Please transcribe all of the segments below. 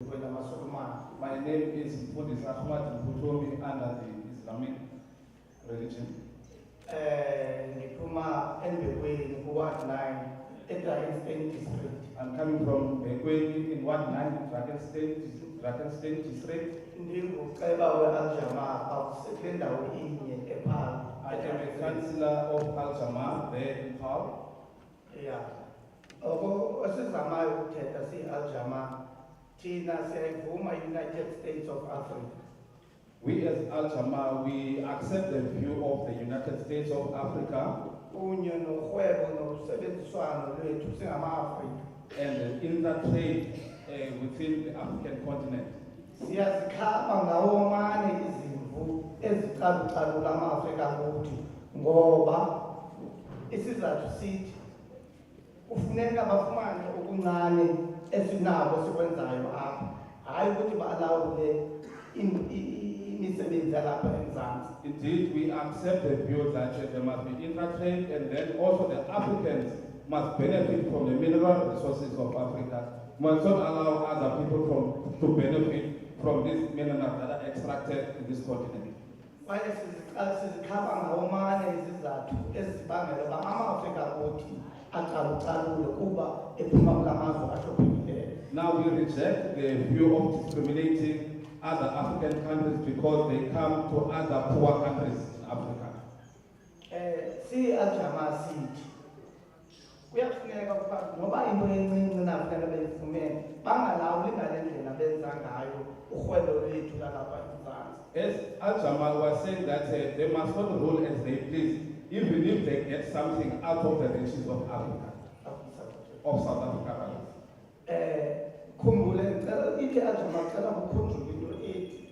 My name is Mfundisi Ahmad Mputomi under the Islamic religion. Ward 9, State District. I'm coming from Bekweni in Ward 9, Drakensberg District. I am a councillor of Al-Jama there in Paul. Yeah. Al-Jama, United States of Africa. We as Al-Jama, we accept the view of the United States of Africa and the intertrade within the African continent. Kufuneka bafumane okuncane esinabo sikwenzayo apha hayi ukuthi balawule imisebenzi yalapha eMzantsi. Indeed, we accept the view that there must be intertrade, and then also the Africans must benefit from the mineral resources of Africa. We must not allow other people to benefit from these minerals that are extracted in this continent. Sizikhaba ngawomane izizathu ezibangela uba ama-Afrika kuthi acalucalule kuba ephuma kula mazwe ahluphekileyo. Now we reject the view of discriminating other African countries because they come to other poor countries in Africa. Al-Jama sithi kuyafuneka ukuba noba into encinci nafuneka beyifumene bangalawuli ngale ndlela benza ngayo urhwebo lwethu lalapha eMzantsi. As Al-Jama was saying that they must not rule as they please, even if they get something out of the riches of Africa, of South Africa. Khumbule ithi Al-Jama cela kukhunjulwe into ethi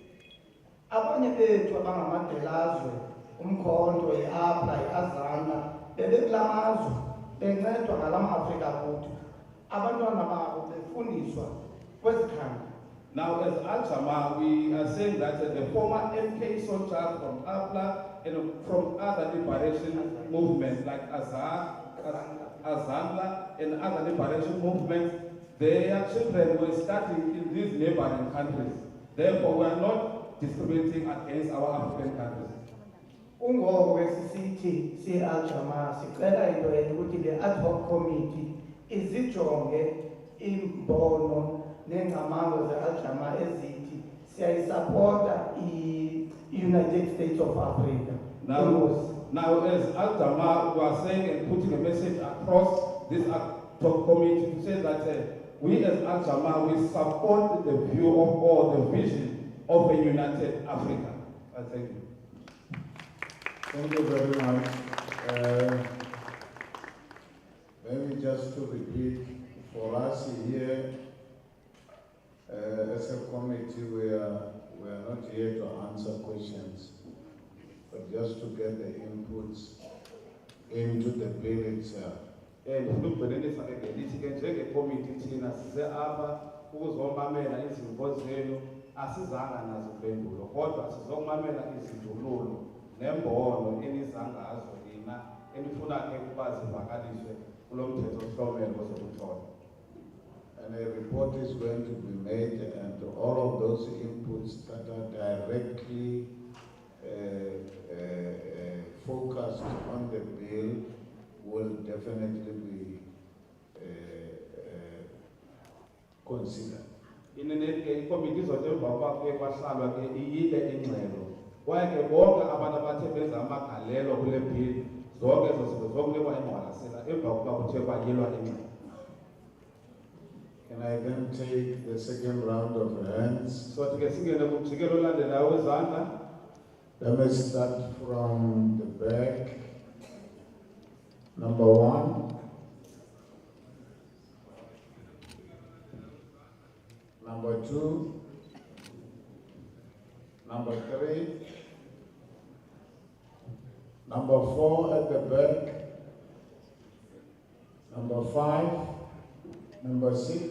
abanye bethu abangamaddelazwe umkhonto iApla iAzana bebekula mazwe bencedwa ngalama-Afrika kuthi abantwana babo befundiswa kwezi country. Now, as Al-Jama, we are saying that the former MK soldiers from APLA and from other liberation movements like Azanla and other liberation movements, their children were studying in these neighboring countries. Therefore, we are not discriminating against our African countries. Si Al-Jama sicela into ukuthi the ad hoc committee izijonge imbono nengamango ze-Al-Jama ezithi siyayisupporta i-United States of Africa. Now as Al-Jama was saying and putting a message across this ad hoc committee to say that we as Al-Jama, we support the view of or the vision of a united Africa. Thank you. Thank you very much. Maybe just to repeat, for us here, as a committee, we are not here to answer questions, but just to get the inputs into the bill itself. Ukubhenelisa ke ngelithi ke njengekomiti thina size apha ukuzomamela izimvo zenu, asizanga nazo impendulo kodwa sizokumamela izindululo nembono enizangazo lina enifuna ke ukuba zivakaliswe kulo mthethosihlomelo ozokuthola. And a report is going to be made, and all of those inputs that are directly focused on the bill will definitely be considered. Ikomiti izothi emva kwake kwahlalwa ke iyile ingxelo kwaye ke bonke abantu abathe benza amagalelo kule bill zonke ezo zinto zokunikwa ingqwalasela emva kokuba kuthe kwayilwa ingxelo. Can I then take the second round of hands? So to singene kumjikelo olandelayo wezandla. Let me start from the back. Number 1. Number 2. Number 3. Number 4 at the back. Number 5. Number 6.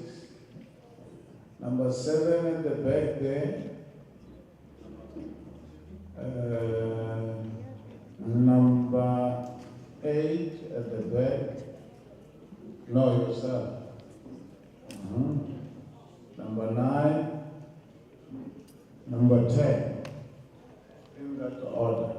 Number 7 at the back there. Number 8 at the back. No, yourself. Number number 9, number 10, in that order.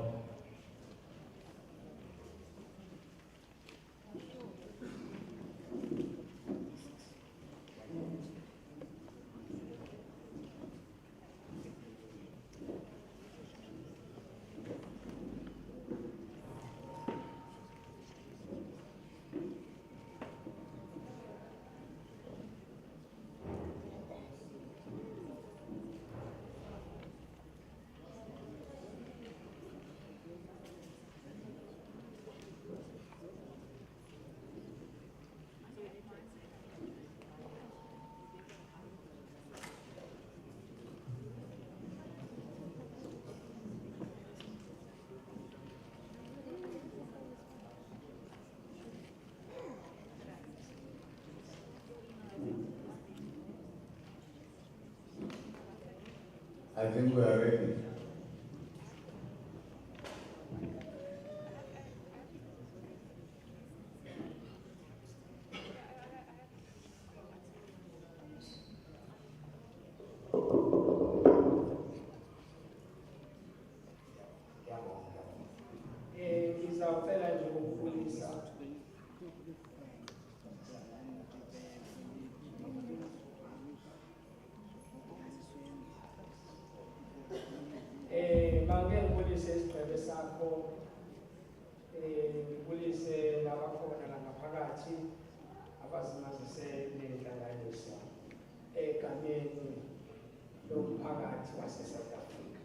I think we are ready. Ngizawucela nje ukubulisa make ngibulise isigcebe sakho ngibulise nabakhona la ngaphakathi abazimazise nenhlanganiso egameni lomphakathi wase-South Africa.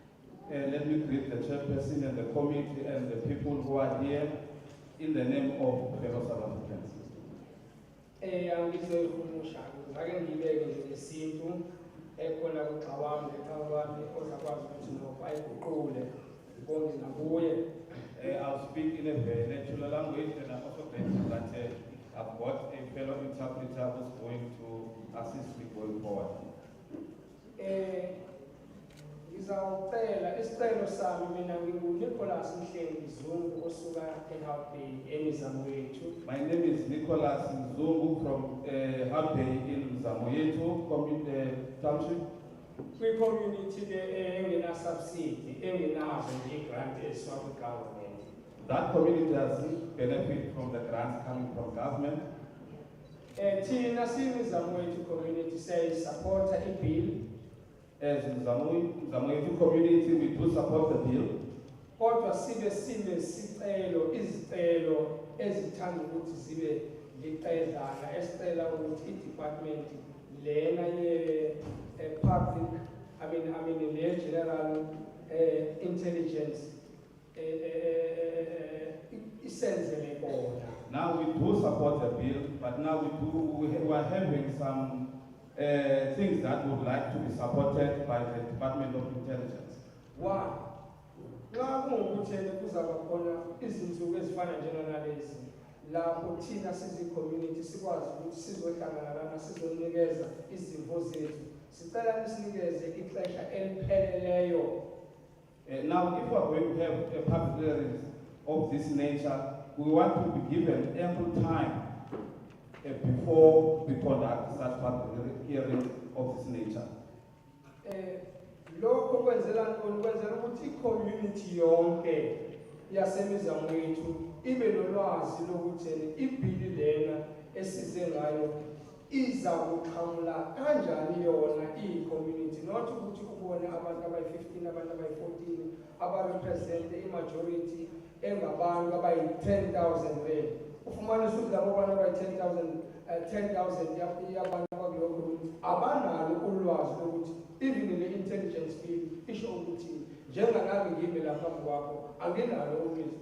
Let me greet the chairperson and the committee and the people who are here in the name of fellow South Africans. Angizoyihumusha ngake ngibeke nje ngesintu ekhona kuxawami ekhawami ozakwazi ukuthi nokho ayiguqule bonke nakuye. I'll speak in a very natural language, and I'm also grateful that I've got a fellow interpreter who's going to assist me going forward. Ngizawucela isicelo sami mina nginguNicholas Mhlengi Zungu osuka eHoc emizamo yethu. My name is Nicholas Zungu from Hoc in Zamoyetu Township. Kwi-community engena subsidy engenazo nje grant eswa government. That community has benefit from the grants coming from government. Thina siyimizamo yethu community support a bill. As in Zamoyetu community, we do support the bill. Kodwa sibe izicelo ezithanda ukuthi zibe liqedlana esicela ukuthi i-department lena public le general intelligence isenzele bona. Now we do support the bill, but now we are having some things that would like to be supported by the Department of Intelligence. One, xa kungukuthi kuzaba khona izinsuku ezifana njenganalezi lapho thina sizi-community sikwazi ukuthi sizohlangana lana sizonikeza izimvo zethu, sicela nisinikeze ixesha elipheleleyo. Now, if we are going to have a public hearing of this nature, we want to be given ample time before we conduct such public hearing of this nature. Lokho kwenzela ukuthi i-community yonke yasemizamo yethu ibe nolwazi lokuthi ibhili lena esize ngayo iza kuqhamula kanjani yona i-community, not ukuthi kubone abantu abayi-15 abantu abayi-14 abarepresente i-majority engabantu abayi-10,000 rand. Ufumanisa ukuthi labo bantu abayi-10,000 yabantu abakuleyo community abanalo ulwazi lokuthi even le intelligence bill isho ukuthi njenganami ngime lapha kwakho anginalo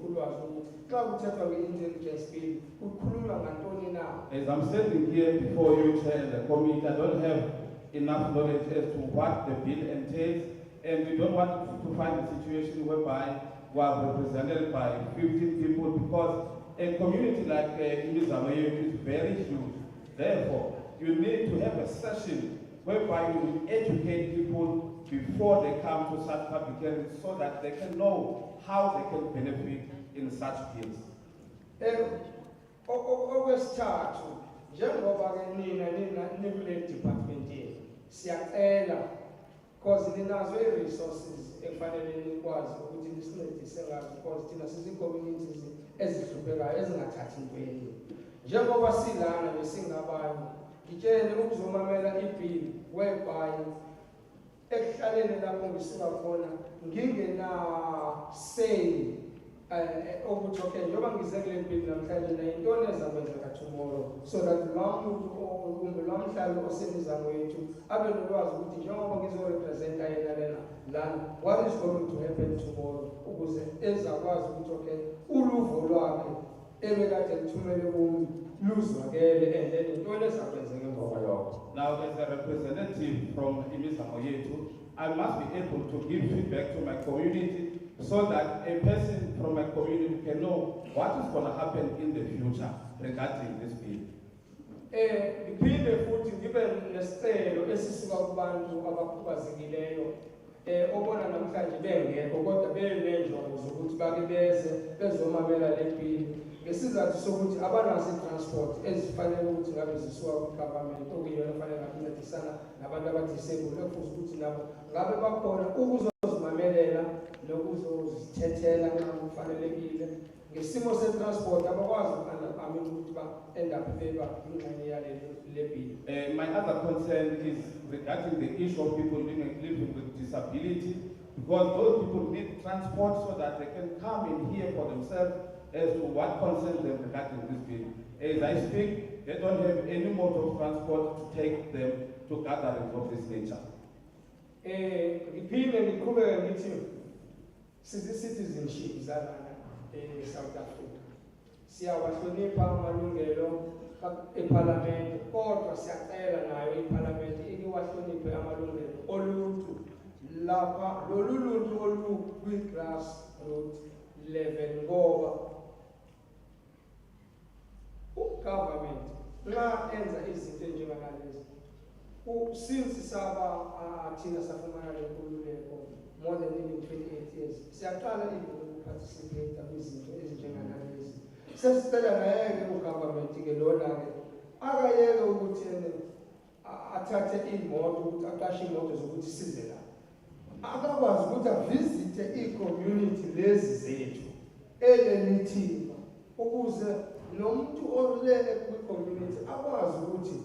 ulwazi lokuthi xa kuthethwa nge-intelligence bill kukhulunywa ngantoni na. As I'm standing here before you, Chair, and the committee, I don't have enough knowledge as to what the bill entails, and we don't want to find a situation whereby we are represented by 15 people, because a community like Imizamo is very huge. Therefore, you need to have a session whereby you educate people before they come to such public hearings so that they can know how they can benefit in such bills. Okwesithathu, njengoba ke nina nikule department yenu siyacela because ninazo i-resources ekufanele nikwazi ukuthi nisincedise ngazo because thina sizi-communities ezihluphekayo ezingathathi ntweni. Njengoba silana besingabanye, ngitshele ukuzomamela ibhili whereby ekuhlaleni lapho ngisuka khona ngingena-say ukuthi okay, njengoba ngize kule bhili namhlanje nayintoni ezakwenzeka tomorrow, so that lo muntu kumbe lo mhlali osemizamo yethu abe nolwazi ukuthi njengoba ngizorepresenta yena lana, what is going to happen tomorrow, ukuze ezakwazi ukuthi okay, uluvo lwakhe ebekade lithumele kumi luzwakele and then intoni ezakwenzeka emva kwalokho. Now, as a representative from imizamo yethu, I must be able to give feedback to my community so that a person from my community can know what is going to happen in the future regarding this bill. Ngiphinde futhi ngibe nesicelo esisuka kubantu abakhubazekileyo obona namhlanje bengekho kodwa benenjongo zokuthi bake beze bezomamela le bill ngesizathu sokuthi abanazo i-transport ezifanele ukuthi ngabe zisuka ku-government okuyona fanele ngakuncedisana nabantu abadisabled ekufuze ukuthi nabo ngabe bakhona ukuzozimamelela nokuzozithethela nxa kufanelekile ngesimo se-transport abakwazi ukuthi ba-end up beba ingxenye yale bill. My other concern is regarding the issue of people living with disability, because those people need transport so that they can come and hear for themselves as to what concerns them regarding this bill. As I speak, they don't have any mode of transport to take them to gatherings of this nature. Ngiphinde ngiqhubeke ngithi sizi-citizenship zalana South Africa. Siyawahlonipha amalungelo eParliament, kodwa siyacela nayo iParliament iwahloniphe amalungelo oluntu lapha lolu luntu olukwi-grassroots level ngoba ugovernment nxa enza izinto enjengalezi since thina safumana le nkululeko more than even 28 years siyaqala participate kwizinto ezinjengalezi. Sesicela naye ugovernment-ke lona-ke akayeke ukuthi athathe imoto ukuthi aqashe imoto zokuthi size la, akakwazi ukuthi avisite ii-community lezi zethu elelithimba ukuze nomuntu olele kwi-community akwazi ukuthi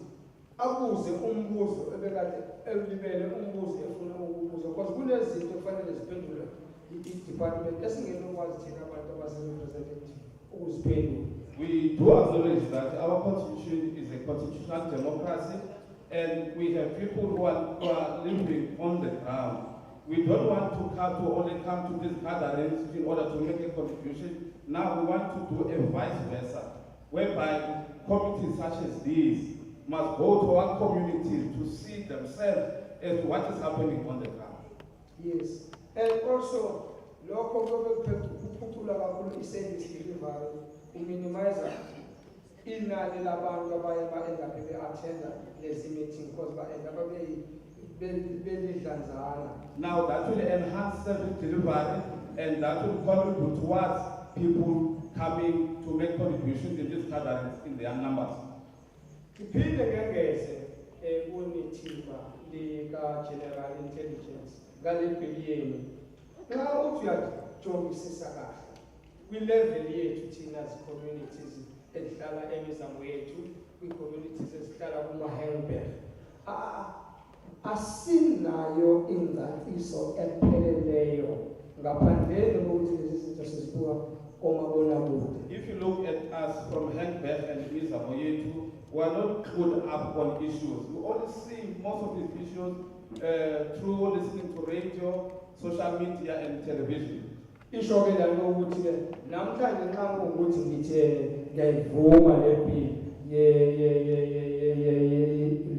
abuze umbuzo ebekade elibele umbuzo efuna ukubuza because kunezinto kufanele ziphendulwe i-department esingenokwazi thina abantu abase-representative ukuziphendula. We do acknowledge that our constitution is a constitutional democracy and we have people who are living on the ground. We don't want to only come to these gatherings in order to make a contribution. Now we want to do a vice versa, whereby committees such as these must go to our communities to see themselves as to what is happening on the ground. Yes, and also, lokho kuphucula kakhulu i-service delivery, uminimize inani labantu abaye ba-end up be-attenda lezi meeting because ba-end up belidlanzana. Now that will enhance service delivery and that will contribute towards people coming to make contributions in these gatherings in their numbers. Iphinde ngengeze kunethimba lika-General Intelligence ngale bhiliyeni. Nxa uthi uyajongisisa kahle kwi-level yethu thina zi-communities ezihlala emizamo yethu, kwi-communities ezihlala kuma-Henberg, asinayo ingcaciso epheleleyo ngaphandle kokuthi lezi zinto sezibuka komabonakude. If you look at us from Henberg and imizamo yethu, we are not put up on issues. We only see most of these issues through listening to radio, social media and television. Isho ke la ukuthi ke namhlanje nxa ukuthi ngithene ngiyayivuma le bill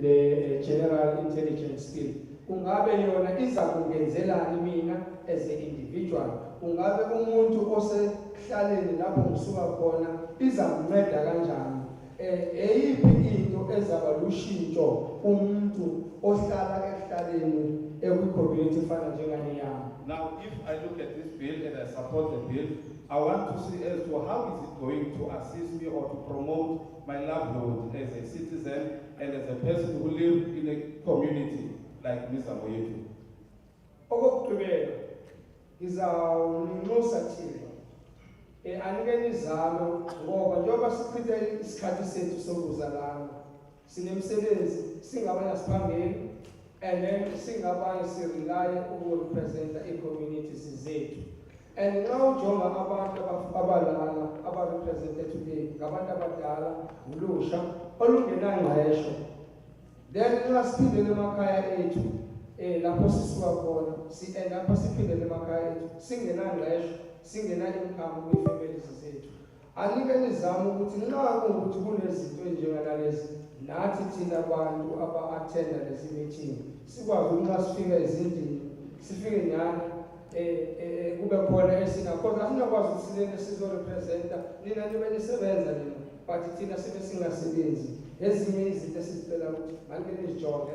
le General Intelligence skill, kungabe yona iza kungenzelani mina as an individual, kungabe umuntu osehlaleni lapho ngisuka khona izamnceda kanjani, eyiphi into ezaba lushintsho umuntu ohlala ehlaleni ekwi-community fana njengani yami. Now, if I look at this bill and I support the bill, I want to see as to how is it going to assist me or to promote my livelihood as a citizen and as a person who lives in a community. like Mr. Moyetu. Okokugqibela ngizawunxusa Thixo anikele izalo ngoba njengoba sichithe isikhathi sethu sokuzalana sinemsebenzi singabanye siphambili and then singabanye sirelaye ukurepresenta ii-communities zethu. And nxa ujonga abantu abalala abarepresente today ngabantu abadala ulusha olungenangqesho, then nxa siphindele emakhaya ethu lapho sisuka khona lapho siphindele emakhaya ethu singenangqesho singena-income kwi-families zethu, anikele izama ukuthi nxa kungukuthi kunezinto ezinjengalezi nathi thina bantu aba-attenda lezi meeting sikwazi ukuthi nxa sifike ezindlini sifike nyani kube khona esingakhoza asinakwazi ukuthi silele sizorepresenta nina nibe nisebenza nina but thina sibe singasebenzi ezinye izinto esizicela ukuthi malike nizijonge.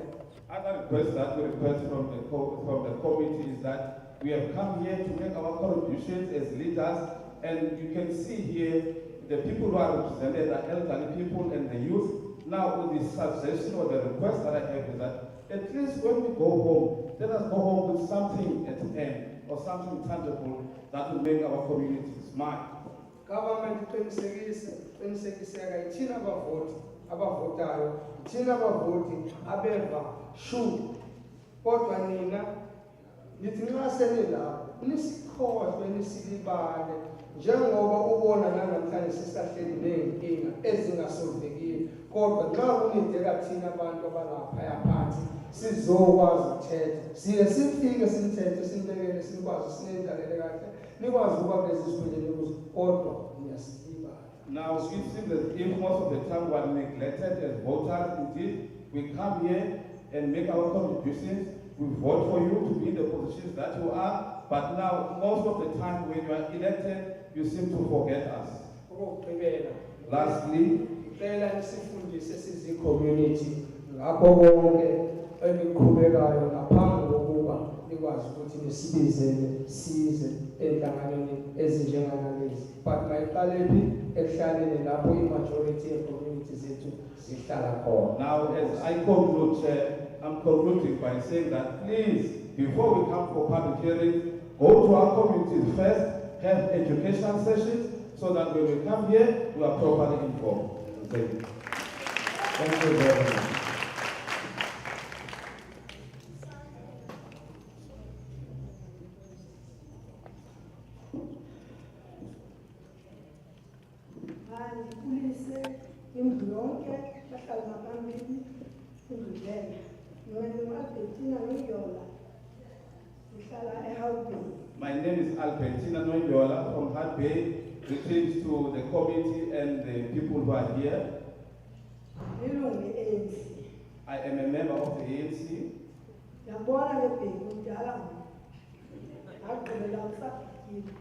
Other request that we request from the committee is that we have come here to make our contributions as leaders, and you can see here the people who are represented are elderly people and the youth. Now, with the suggestion or the request that I have is that at least when we go home, let us go home with something at the end or something tangible that will make our community smile. Government qinisekiseka ithina abavotayo ithina abavoti abeva shu kodwa nina nithi nxa senilapho nisikhohlwe nisilibale njengoba ubona nanamhlanje sisahleli ney'nkinga ezingasolvekile, kodwa nxa kunideka thina abantu abalaphaya phansi sizokwazi ukuthetha siye sifike sinithethe sinibekele sikwazi sinendlalele kahle nikwazi ukuba kulezi zikhweleni kuzo kodwa niyasilibala. Now, it seems that if most of the time we are neglected as voters, indeed, we come here and make our contributions. We vote for you to be in the positions that you are, but now, most of the time when you are elected, you seem to forget us. Lastly, community ngakho konke eniqhubekayo ngaphambi kokuba nikwazi ukuthi nisibizele size enhlanganweni ezinjengalezi, but mayiqalephi ekuhlaleni lapho i-majority ye-community zethu zihlala khona. Now, as I conclude, Chair, I'm concluding by saying that please, before we come for public hearings, go to our communities first, have educational sessions, so that when we come here, we are properly informed. Thank you. Thank you very much. Ndikhulise indlu yonke bahlala ngaphambili indlulela mina ngu-Albertina Noyola ndihlala eHoc Committee. My name is Albertina Noyola from Hoc Bay. Greetings to the committee and the people who are here. Lilungu le-ANC. I am a member of the ANC. Yabona lebheki kudala ngagqibela usafikile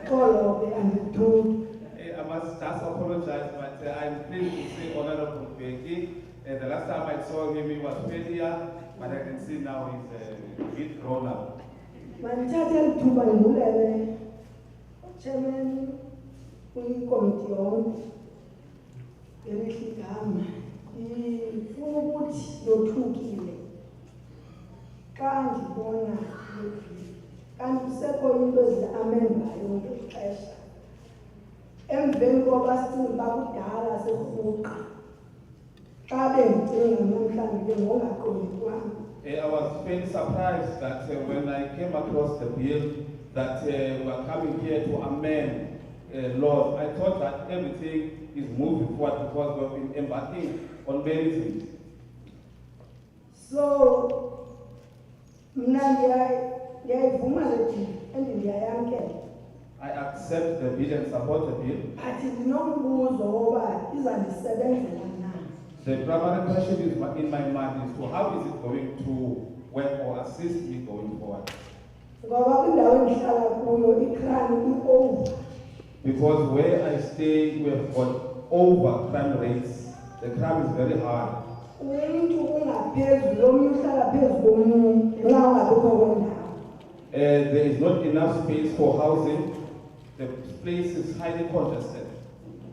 xolobe andithuki. I must just apologize, but I'm pleased to see Honorable Becky. The last time I saw him, he was failure, but I can see now he's a bit grown up. Mandithathe lithuba ndibulele chairman kwikomiti yonke ngelihle igama. Ndifuna ukuthi yothukile xa ndibona kanti kusekho into ezi-amendayo ngeli xesha emveni koba sicinga bakudala serhuqa xa bendicinga namhlanje ngongaqondi kwam. I was very surprised that when I came across the bill that we are coming here to amend laws, I thought that everything is moving forward because we have been embarking on many things. So mna ndiyayivuma le bill and ndiyayamkela. I accept the bill and support the bill. But ndinombuzo woba izandisebenzela na. The primary question is in my mind is to how is it going to work or assist me going forward? Ngoba kwindawo endihlala kuyo icrime i-over. Because where I stay, we have got over crime rates. The crime is very high. Umuntu ungaphezulu omnye uhlala phezu komunye nxa ungabikho kwendawo. There is not enough space for housing. The place is highly congested.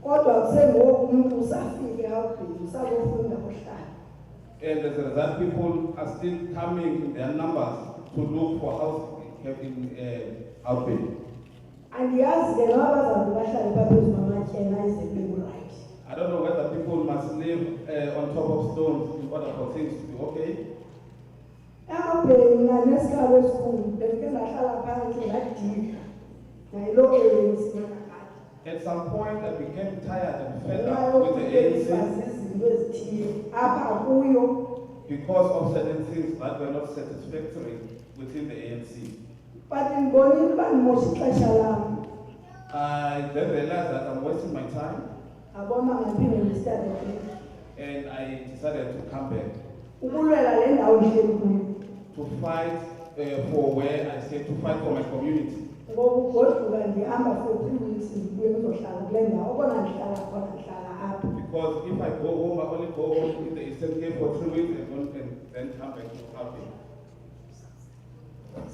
Kodwa kusengoku umuntu usafike eHoc Committee usazofunda kuhlala. And as a result, people are still coming in their numbers to look for housing in outbreak. Andiyazi ke noba bazawuthi bahlale baphezu kwamatyena izinto right. I don't know whether people must live on top of stones in order for things to be okay. Ehambeni mna nesikalo esikhulu bendike ndahlala phantsi ndadika nayiloo ANC nakakade. At some point, I became tired and fed up with the ANC zizinto ezithile apha kuyo. because of certain things that were not satisfactory within the ANC. But ndibonile uba ndimosha ixesha lam. I then realized that I'm wasting my time, Abona mandiphinde ndistarte again. and I decided to come back Ukulwela le ndawo ndihleli kuyo. to fight for where I stay, to fight for my community. Ngoku goduka ndihamba for 3 weeks ndibuye ndizohlala kule ndawo okona ndihlala khona ndihlala apha. Because if I go home, I only go home in the Eastern Cape for 3 weeks and then come back to Gauteng.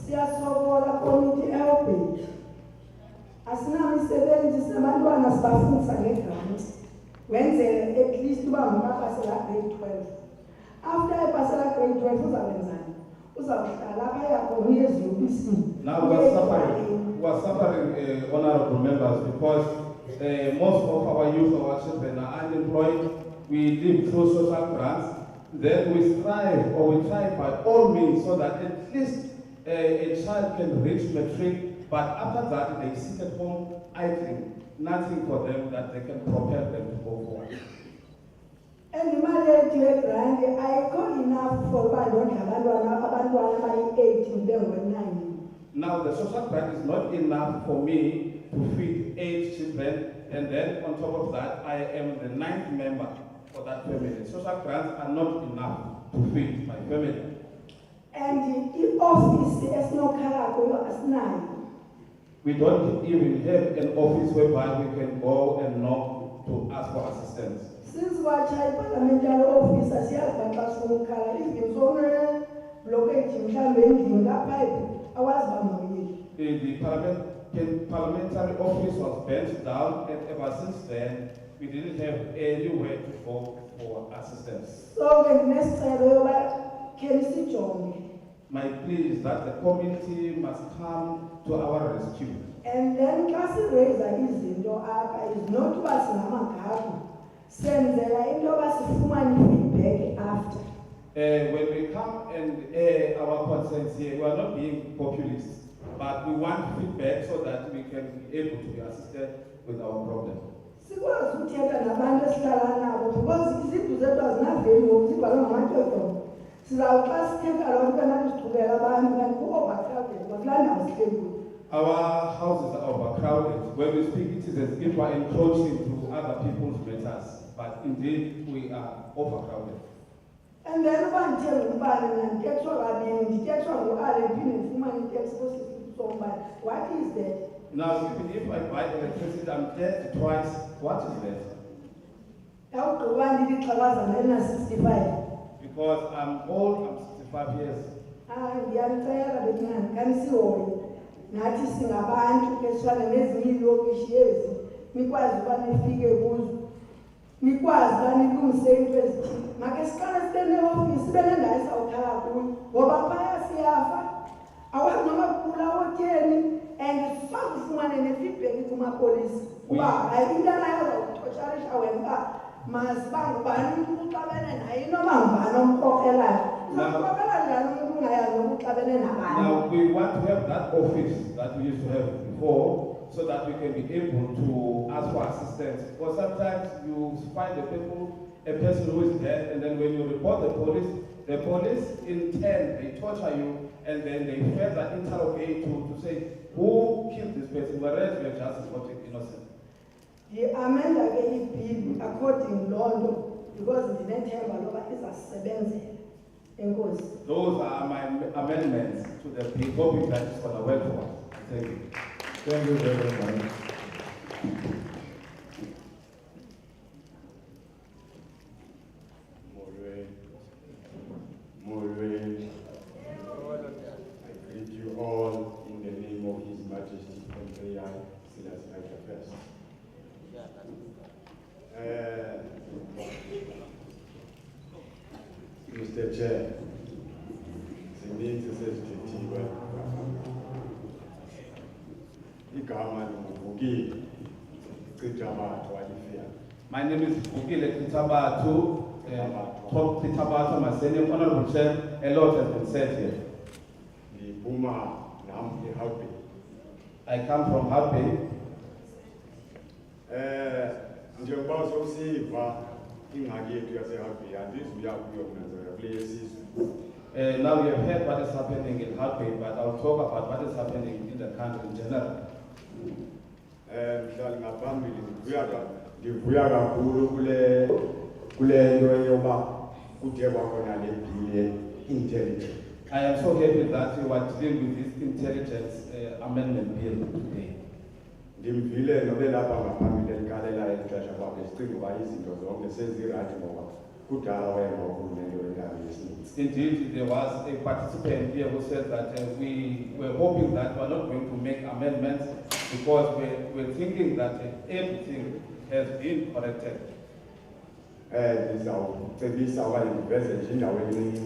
Siyasokola committee elbit. Asinamisebenzi sinabantwana sibafundisa ngegrant. Wenzele at least uba ngumapasela grade 12. After epasela grade 12 uzawenzani? Uzawuhlala phaya khona eziyobisini. Now we are suffering, honorable members, because most of our youth, our children are unemployed. We live through social grants. Then we strive or we try by all means so that at least a child can reach matric, but after that they sit at home idling, nothing for them that they can propel them to go forward. And imali yethu yegrant ayikho enough for abantwana abayi-8 bengo-9. Now the social grant is not enough for me to feed 8 children, and then on top of that I am the 9th member for that family. Social grants are not enough to feed my family. And i-office esinokhala kuyo asinayo. We don't even have an office whereby we can go and knock to ask for assistance. Since watsha i-parliamentary office asiyazi xa sifuna ukukhala even sone-blockage mhlawumbi endlini kapipe awazi uba mawuyeli. The parliamentary office was burnt down, and ever since then we didn't have anywhere to go for assistance. So ke ndinesicelo yoba khe nisijonge. My plea is that the community must come to our rescue. And then xa sireyisa izinto apha is not uba singamagagu, senzela into yoba sifumane i-feedback after. When we come and air our concerns here, we are not being populist, but we want feedback so that we can be able to be assisted with our problem. Sikwazi ukuthetha nabantu esihlala nabo because izindlu zethu azinaveli ngoku zibhalwe ngamatyotyombe. Sizawuxa sithetha loo nto nathi sichubela abantu kanti ku-overcrowded kulaa ndawo sihleli kuyo. Our houses are overcrowded. When we speak, it is as if we are encroaching to other people's matters, but indeed we are overcrowded. And then uba ndithenga umbane mna nditekswa kabini nditekswa ngu-ale ndiphinde ndifumane iteksi sombane. What is that? Now, even if I buy electricity, I'm taxed twice. What is that? Yawugqiba ndilixhakazana elina-65. Because I'm old, I'm 65 years. Ndiyanicela betinani kanisihoye nathi singabantu ke sifana nezinye iilokishi ezi nikwazi uba nifike kuzo, nikwazi uba nilungise into ezithile. Make siqale sibe neofisi, sibe nendawo esawukhala kuyo ngoba phaya siyafa, awazi noba kubulawa otyeni, and sakufumane ne-feedback kumapolisa uba hayi into anayazawutotsharisha wena uba maziba ngubani umntu uxabene naye inoba ngubani omkrokrelayo. Now we want to have that office that we used to have before so that we can be able to ask for assistance. Because sometimes you find a person who is dead, and then when you report the police in turn, they torture you, and then they further interrogate to say, who killed this person, whereas we are just reporting innocent. The amendment ke bill according law because it didn't have a lot of sebenze. Those are my amendments to the bill. Hoping that is going to work for us. Thank you. Thank you very much. I greet you all in the name of His Majesty Emperor Selassie I. Chair, zininzi sezithethiwe. Igama linguvukile, Chitabatho alifia. My name is Vukile Chitabatho, Hoc Chitabatho, my senior honorable chair. A lot has been said here. Ngibuma nami eHalpe. I come from Harpe. Njengoba sosiva ingxaki yethu yaseHalpe andizuya kuyo kunanzela kule yesizwe. Now we have heard what is happening in Harpe, but I'll talk about what is happening in the country in general. Mhlali ngaphambili ndivuya kakhulu kule nto yoba kude kwakhona le bill intelligence. I am so happy that you are dealing with this intelligence amendment bill today. Ndimvile nobe lapha ngaphambili elikalela elixesha kwakhe sicinga uba izinto zonke sezirayithi ngoba kudala wayema urhulumente wentaba yesininzi. Indeed, there was a participant here who said that we were hoping that we are not going to make amendments because we're thinking that everything has been corrected. Ndizawucebisa okanye ndiveze nje indawo encinci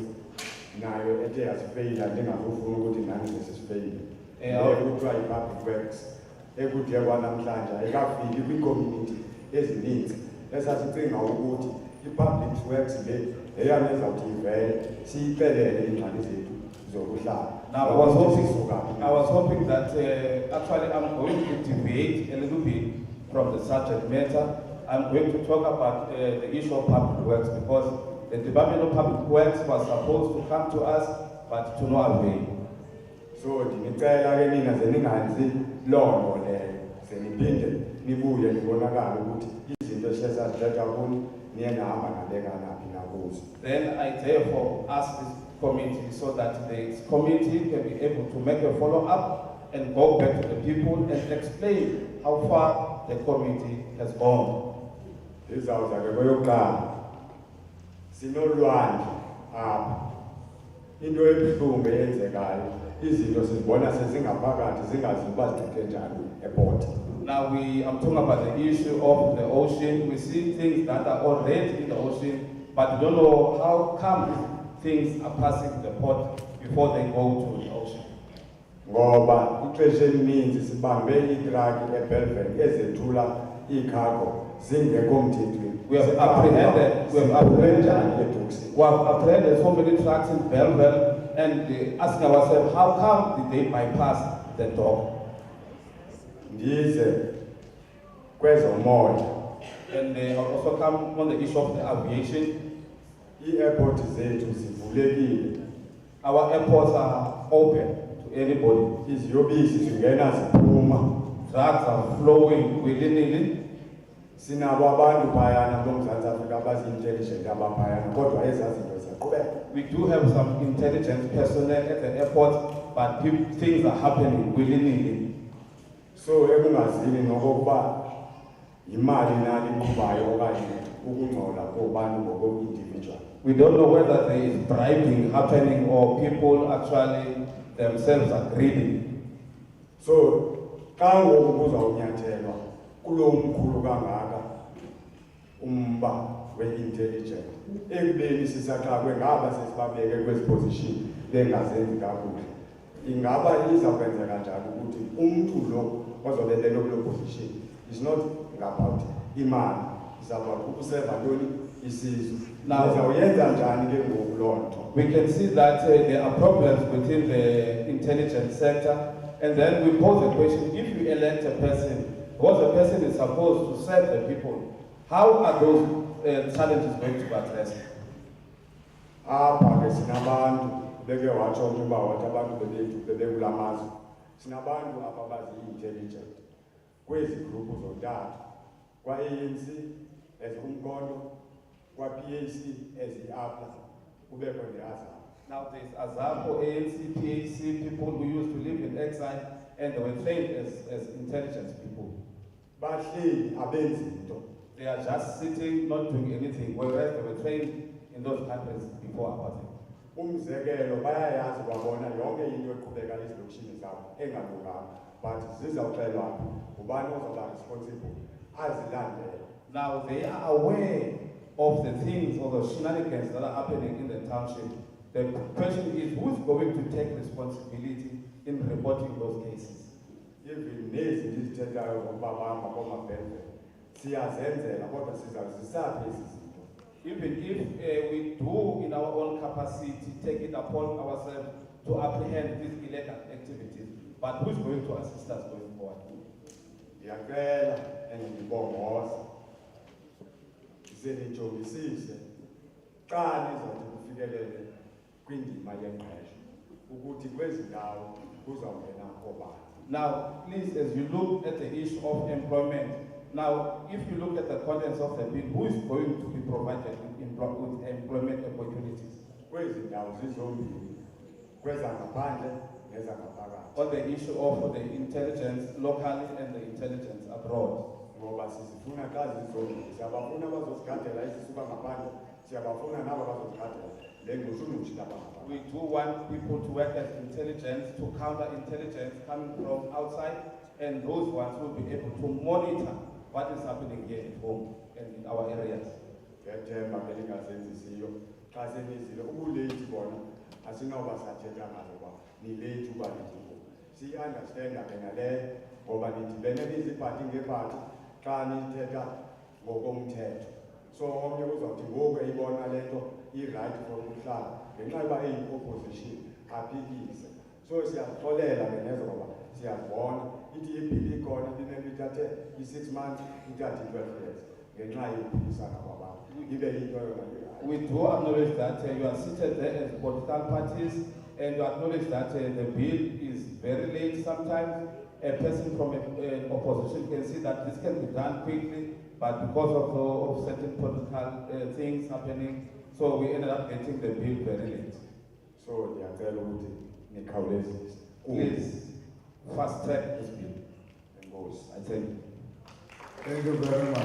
nayo ethe yasifeyila ndingazofuna ukuthi nani sesifeyile. Kuthiwa yi-public works ekude kwanamhlanje ayikafiki kwii-community ezininzi esasicinga ukuthi i-public works le eyane ezawuthi ivele siyixelele iingxaki zethu zokuhlala. Now, I was hoping that actually I'm going to deviate a little bit from the subject matter. I'm going to talk about the issue of public works because the Department of Public Works was supposed to come to us, but to no avail. So ndinicela ke nina zeninganzi loo nto leyo zeniphinde nibuye nibonakale ukuthi izinto esesazithetha kuni niye nahamba nabekanaphi nakuzo. Then I therefore ask this committee so that this committee can be able to make a follow-up and go back to the people and explain how far the committee has gone. Izawuza ke kweyokuqala sinolwandle apha into ebuhlungu eyenzekayo izinto sizibona sezingaphakathi zingaziba zigqithe njani eport. Now I'm talking about the issue of the ocean. We see things that are already in the ocean, but we don't know how come things are passing the port before they go to the ocean. Ngoba ixesha elininzi sibambe iitraki eBelfast ezethula icargo zingekho mthethweni. We have apprehended so many trucks in Belleville and asking ourselves, how come did they bypass the dock? Ndize kwezomoya. And they also come on the issue of the aviation. Ii-airport zethu zivulekile. Our airports are open to anybody. Iziyobisi zingena ziphuma. Trucks are flowing willy-nilly. Sinabo abantu phayana boMzantsi Afrika abazi-intelligent abaphayana kodwa ezaa zinto ziyaqhubeka. We do have some intelligent personnel at the airport, but things are happening willy-nilly. So ekungazini nokokuba yimali nani iqhubayo okanye ukungcola kobani ngoko-individual. We don't know whether there is bribing happening or people actually themselves are greedy. So xa ngoku kuzawunyathelwa kulo mkhulu kangaka umba we-intelligent ekubeni sisaxakwe ngaba sesibabeke kwezi position bengazenzi kakuhle, ingaba izawukwenzeka njani ukuthi umntu lo ozobe kuloo position is not about imali, is about ukuseva ntoni isizwe. Uzawuyenza njani ke ngoku loo nto? We can see that there are problems within the intelligence sector, and then we pose the question, if you elect a person, because the person is supposed to serve the people, how are those challenges going to be addressed? Apha ke sinabantu beke watsho ukuba wathi abantu bebekula mazwe, sinabantu apha bazi-intelligent kwezi gruphu zontathu, kwa-ANC ezikumkhondo, kwa-PAC ezi-APLA, kubekho ne-AZAP. Now there's AZAPO, ANC, PAC, people who used to live in exile, and they were trained as intelligence people. Bahleli abenzi nto. They are just sitting, not doing anything, whereas they were trained in those countries before apartheid. Umzekelo bayayazi kwabona yonke into eqhubeka ezilokishini zabo engalunganga, but zizawuxelwa ubani ozoba responsible azilandele. Now they are aware of the things or the shenanigans that are happening in the township, the question is who's going to take responsibility in reporting those cases? Even nezinto izithethayo ngokubabamba komabheve siyazenzela kodwa sizazisaphi ezi zinto. Even if we do in our own capacity take it upon ourselves to apprehend these illegal activities, but who's going to assist us going forward? Ndiyacela endibongoza ze nijongisise xa nizothi kufikelele kwindima yengqesho ukuthi kwezi ndawo kuzawungena obani. Now, please, as you look at the issue of employment, now, if you look at the contents of the bill, who is going to be provided with employment opportunities? Kwezi ndawo zizombini, kwezangaphandle nezangaphakathi. On the issue of the intelligence locally and the intelligence abroad. Ngoba sizifuna xa zizombini, siyabafuna abazosigadela esisuka ngaphandle, siyabafuna nabo abazosigadela le ngqushungushi lapha. We do want people to work as intelligence, to counter intelligence coming from outside, and those ones will be able to monitor what is happening here at home and in our areas. Ngethemba ke lingazenzisiyo xa senizile ubuleyithi bona asinoba sathetha ngazo kwa nileyithi uba nithuko siyi-understanda ke naleyo ngoba nidibene niziphathi ngephathi xa nithetha ngokomthetho. So omnye uzawuthi ngoku eyibona le nto i-right for ukuhlala ngenxa yoba eyi-opposition aphikise. So siyazixolela ke nezo ngoba siyazibona ithi ibhili ikhona ibimele ithathe i-6 months ithathe i-12 years ngenxa yokuphilisana kwabantu ibe yinto yona. We do acknowledge that you are seated there as political parties, and you acknowledge that the bill is very late sometimes. A person from an opposition can see that this can be done quickly, but because of certain political things happening, so we ended up getting the bill very late. So ndiyacela ukuthi nikhawulezise. Please fast track this bill. Enkosi. I thank you. Thank you very much.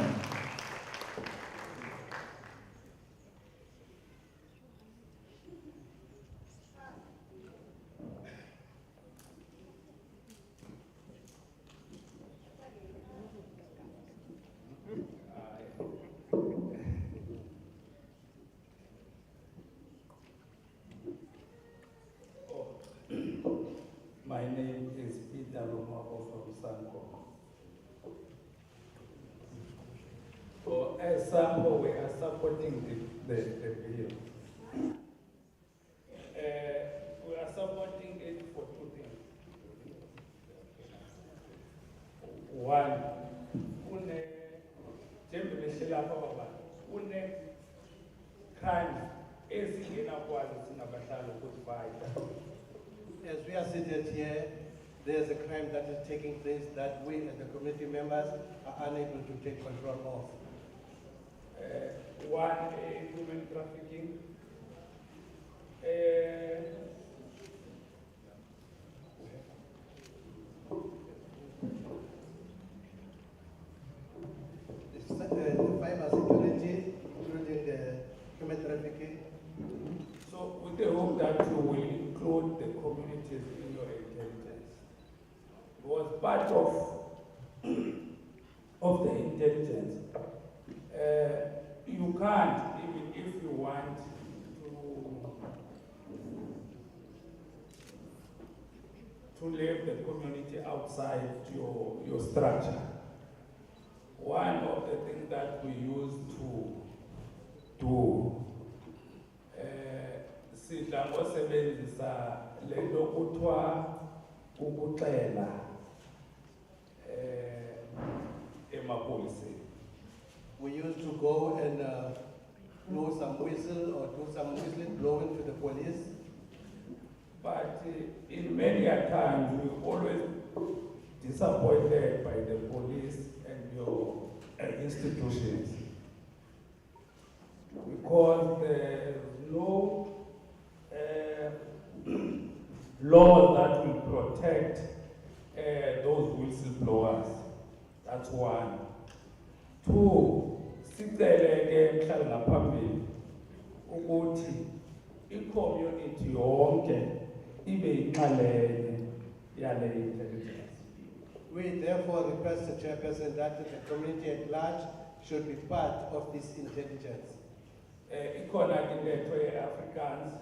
My name is Peter Lumabo from Sanko. So as Sanko, we are supporting the bill. We are supporting it for two things. One, crime as we are seated here, there's a crime that is taking place that we as the committee members are unable to take control of. One, human trafficking. The cyber security, including the human trafficking. So with the hope that you will include the communities in your intelligence. It was part of the intelligence. You can't, even if you want to leave the community outside your structure. One of the things that we use to do sidla ngosebenzisa le nto kuthiwa ukuxela emapoliseni. We used to go and blow some whistle or do some whistling blowing to the police. But in many a times we always disappointed by the police and your institutions because there's no law that will protect those whistleblowers. That's one. Two, sicele mhlali ngaphambili ukuthi i-community yonke ibe yinxalenye yale intelligence. We therefore request the chairperson that the community at large should be part of this intelligence. ikhona ke into ye-Afrikaans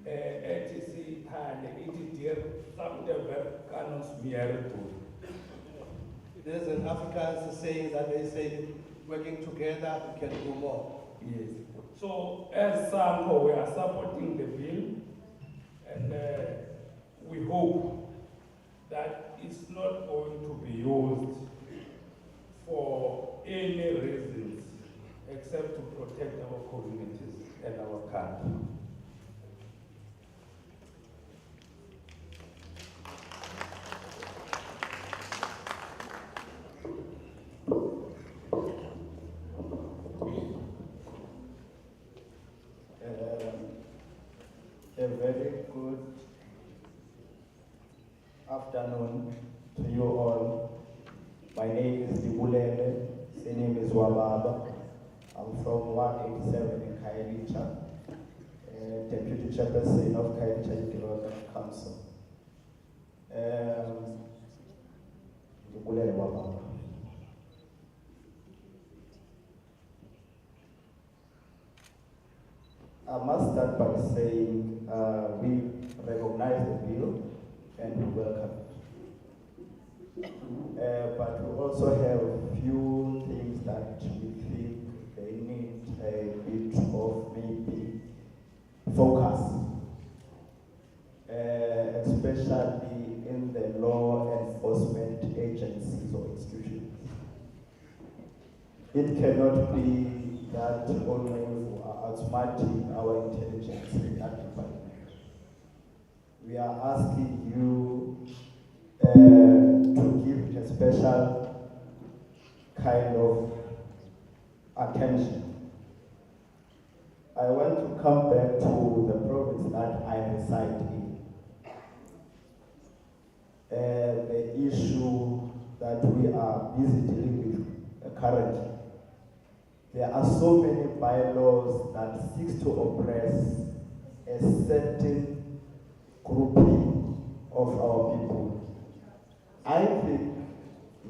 ethi siyithande ithi dear samtever kan ons meer doen. There's an Afrikaans saying that they say, working together, we can do more. Yes. So as SAMCO, we are supporting the bill, and we hope that it's not going to be used for any reasons except to protect our communities and our country. A very good afternoon to you all. My name is Dibulele, the name is Wababa. I'm from 187 in Kailicha, Deputy Chairperson of Kailicha Development Council. Dibulele Wababa. I must start by saying we recognize the bill and we welcome it. But we also have a few things that we think they need a bit of maybe focus, especially in the law enforcement agencies or institutions. It cannot be that only we are outsmarting our intelligence in that department. We are asking you to give it a special kind of attention. I want to come back to the province that I reside in. The issue that we are busy dealing with currently. There are so many bylaws that seek to oppress a certain grouping of our people. I think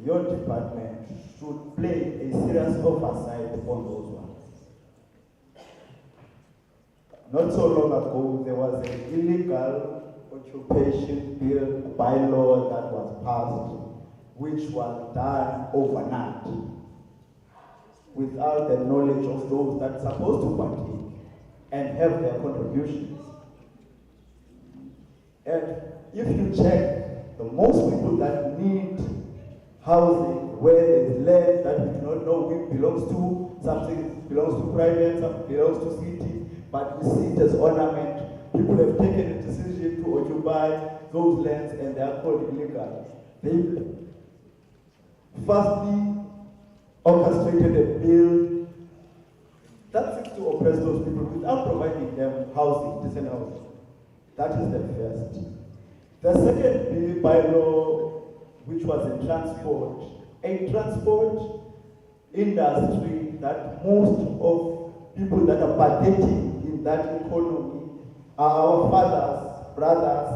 your department should play a serious oversight on those ones. Not so long ago, there was an illegal occupation bill bylaw that was passed, which was done overnight, without the knowledge of those that are supposed to partake and have their contributions. And if you check, the most people that need housing, where there is land that we do not know which belongs to, something belongs to private, something belongs to city, but we see it as ornament. People have taken a decision to occupy those lands and they are called illegal. They firstly orchestrated a bill that seeks to oppress those people without providing them housing, decent housing. That is the first. The second bill bylaw, which was in transport, a transport industry that most of people that are partaking in that economy are our fathers, brothers,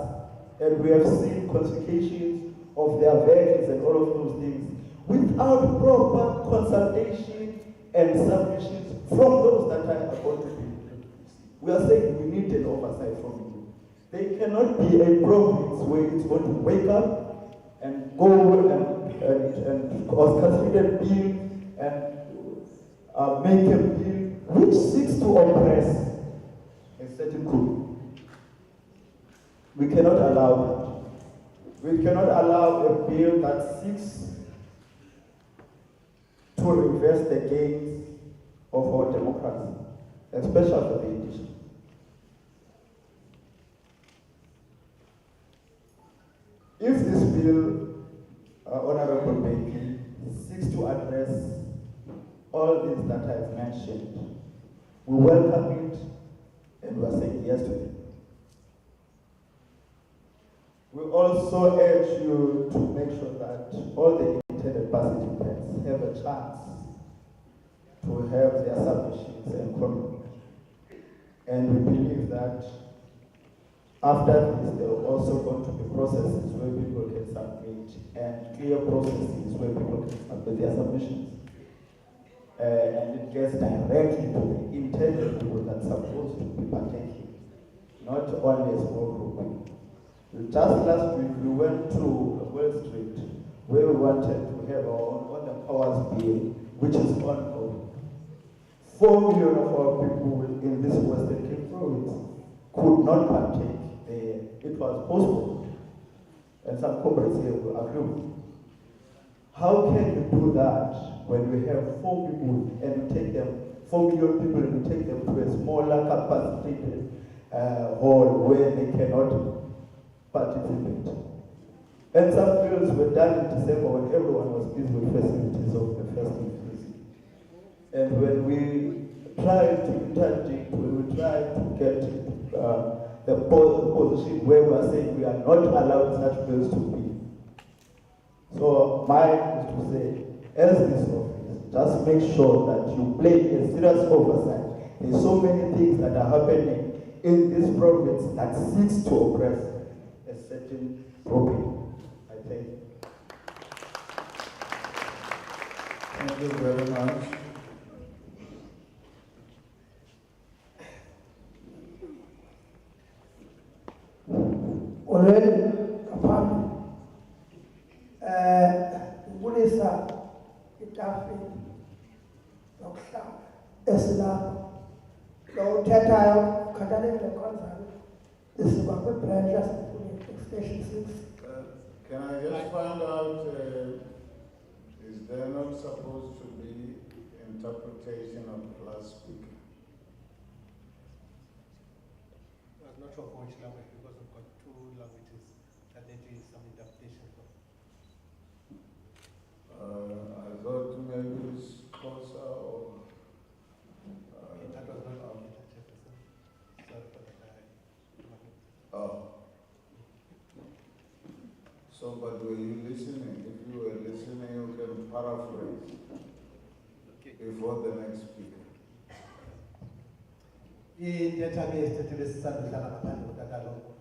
and we have seen confiscations of their vehicles and all of those things without proper consultation and submissions from those that are contributing. We are saying we need an oversight from you. There cannot be a province where it's going to wake up and go and orchestrate a bill and make a bill which seeks to oppress a certain group. We cannot allow that. We cannot allow a bill that seeks to reverse the gains of our democracy, especially for the indigenous. If this bill, Honorable Becky, seeks to address all these that I've mentioned, we welcome it and we are saying yes to it. We also urge you to make sure that all the intended participants have a chance to have their submissions and comment. And we believe that after this, there are also going to be processes where people can submit and clear processes where people can submit their submissions. and it gets directly to the intended people that's supposed to be partaking, not only a small group. Just last week we went to Wall Street where we wanted to have our on the powers bill, which is ongoing. 4 million of our people in this Western Cape province could not partake. It was postponed, and some comrades here will agree with me. How can you do that when we have 4 people and we take them, 4 million people, and we take them to a smaller capacity hall where they cannot participate? And some bills were done in December when everyone was busy with festivities of the festive season. And when we tried to interdict, when we tried to get the position where we are saying we are not allowed such bills to be. So mine is to say, as this office, just make sure that you play a serious oversight. There's so many things that are happening in this province that seeks to oppress a certain group. I think. Thank you very much. Already, apart, Bulisa, Itafi, Noxa, Esla, Low Tetayo, Catalan, the concern. This is what we plan just to Station 6. Can I just find out, is there not supposed to be interpretation of the last speaker? I'm not sure for which language, because we've got 2 languages that they do some interpretation for. I thought maybe it's closer or... That was not our interpretation. Sorry for that. Oh. So, but were you listening? If you were listening, you can paraphrase before the next speaker. I-database esisandulana ngaphandle kutata lokho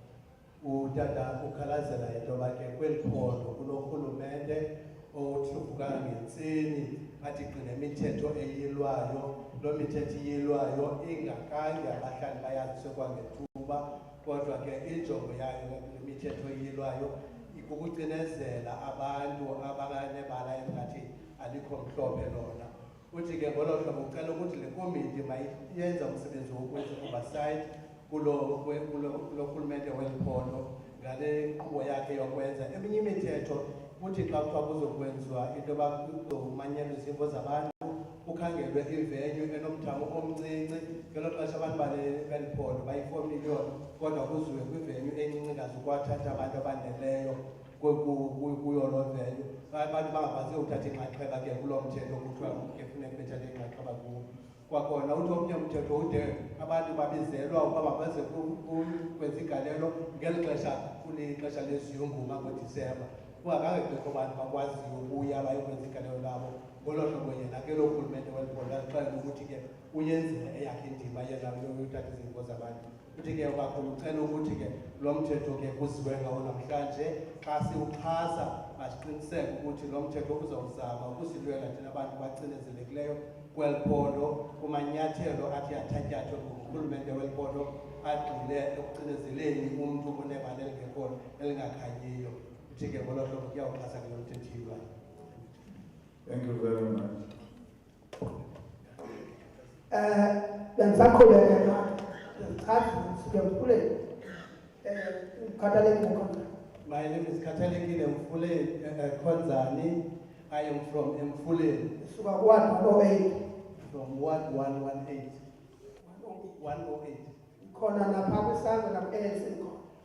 utata ukhalazela into yoba ke kweli phondo kunorhulumente othlubuka ngentsini athi gqina imithetho eyilwayo. Loo mithetho iyilwayo ingakhange abahlali bayaziswe kwangethuba, kodwa ke injongo yayo le mithetho eyilwayo ikukucinezela abantu abanebala engathi alikho mhlophe lona. Uthi ke ngolo hlobo ucela ukuthi le komiti mayenze umsebenzi wokwenza oversight kulo rhulumente weli phondo ngale nkqubo yakhe yokwenza eminye imithetho. Uthi xa kuthiwa kuzokwenziwa into yoba kuzomanyelwa izimvo zabantu, kukhangelwe ivenyu enomthamo omncinci. Ngelo xesha abantu beli phondo bayi-4 million, kodwa kuziwe kwivenyu encinci ngazukwathatha abantu abaneleyo kuyo loo venyu. Abantu bangakwazi uthatha inxaxheba ke kuloo mthetho kuthiwa kufuneka bethathe inxaxheba kuwo. Kwakhona uthi omnye umthetho ude abantu babizelwa uba mabaze kwenza igalelo ngeli xesha kulixesha leziyunguma ngoDisemba. Kungakhange kubekho abantu bakwaziyo ukuya bayokwenza igalelo labo. Ngolo hlobo yena ke lo rhulumente weli phondo axelela ukuthi ke uyenzile eyakhe indima yena yothatha izimvo zabantu. Uthi ke kakhulu ucela ukuthi ke lo mthetho ke kuziwe ngawo namhlanje. Xa siwuxhasa masiqiniseke ukuthi lo mthetho uzawuzama ukusilwela thina abantu bacinezelekileyo kweli phondo kumanyathelo athi athatyathwe ngurhulumente weli phondo agxile ekucinezeleni umntu onebala elingakhanyiyo. Uthi ke ngolo hlobo kuyawuxhasa ke lo mthetho yilwayo. Thank you very much. My name is Katalekile Mfule Konzani. I am from Mfule. From Ward 118. 108.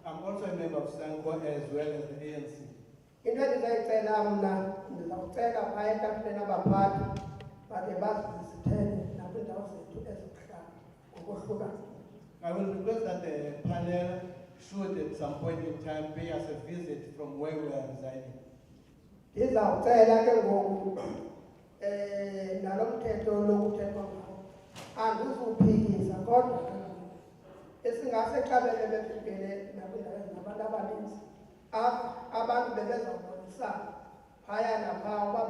I'm also a member of Sanko as well as the ANC. Into endizayicela mna ndizawucela phaya etafileni abaphathi bakhe bazizithele nakwiindawo zethu ezokuhlala ngokohlukana. I will request that the panel should at some point in time pay us a visit from where we are residing. Ndizawucela ke ngoku nalo mthetho lokuthethwa ngawo andizuphikisa kodwa esingase xa bebefikele nakwiindawo ezinabantu abaninzi abantu bebezabonisana phaya naphaa uba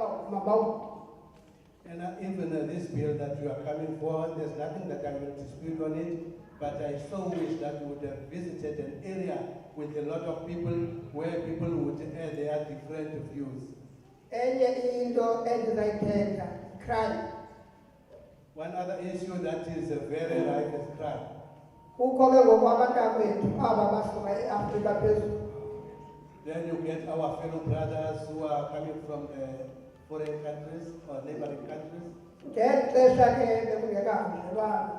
And even this bill that you are coming for, there's nothing that I will dispute on it, but I so wish that we would have visited an area with a lot of people where people would air their different views. Enye into endizayithetha crime. One other issue that is very rife is crime. Kukho ke ngoku abantakwethu aba basuka eAfrika phezulu. Then you get our fellow brothers who are coming from foreign countries or neighboring countries. Ngeli xesha ke bekungekabudlelwane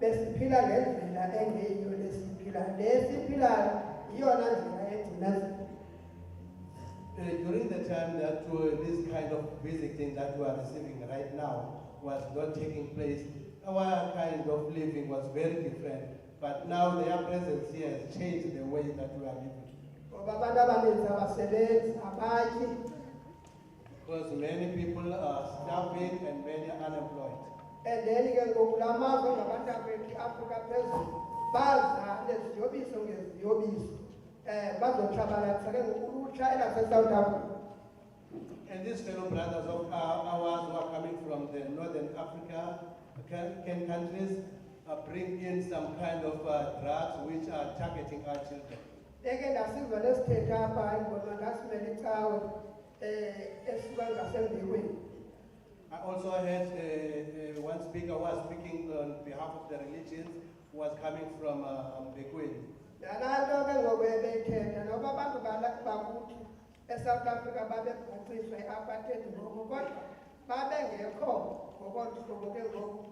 besiphila ngendlela engeyiyo lesiphila. Lesiphilayo yiyona ndlela egcina. During the time that this kind of visiting that we are receiving right now was not taking place, our kind of living was very different. But now their presence here has changed the way that we are living. Ngoba abantu abaninzi abasebenzi abatyi. Because many people are starving and many are unemployed. And then ke ngoku la mazwe ngabantakwethu eAfrika phezulu baza neziyobiso ngeziyobiso. Bazotshabalalisa ke ngoku ulutsha elase-South Africa. And these fellow brothers of ours who are coming from the Northern African countries bring in some kind of drugs which are targeting our children. Eke ndasiva nesithetha apha ngoba ndasimele icawe esuka ngasembekweni. I also heard one speaker who was speaking on behalf of the religions who was coming from Mbekweni. Nalaa nto ke ngoku ebeyithetha noba abantu bakuthi eSouth Africa babebhaciswa i-apartheid ngoku kodwa babengekho ngokohlobo ke ngoku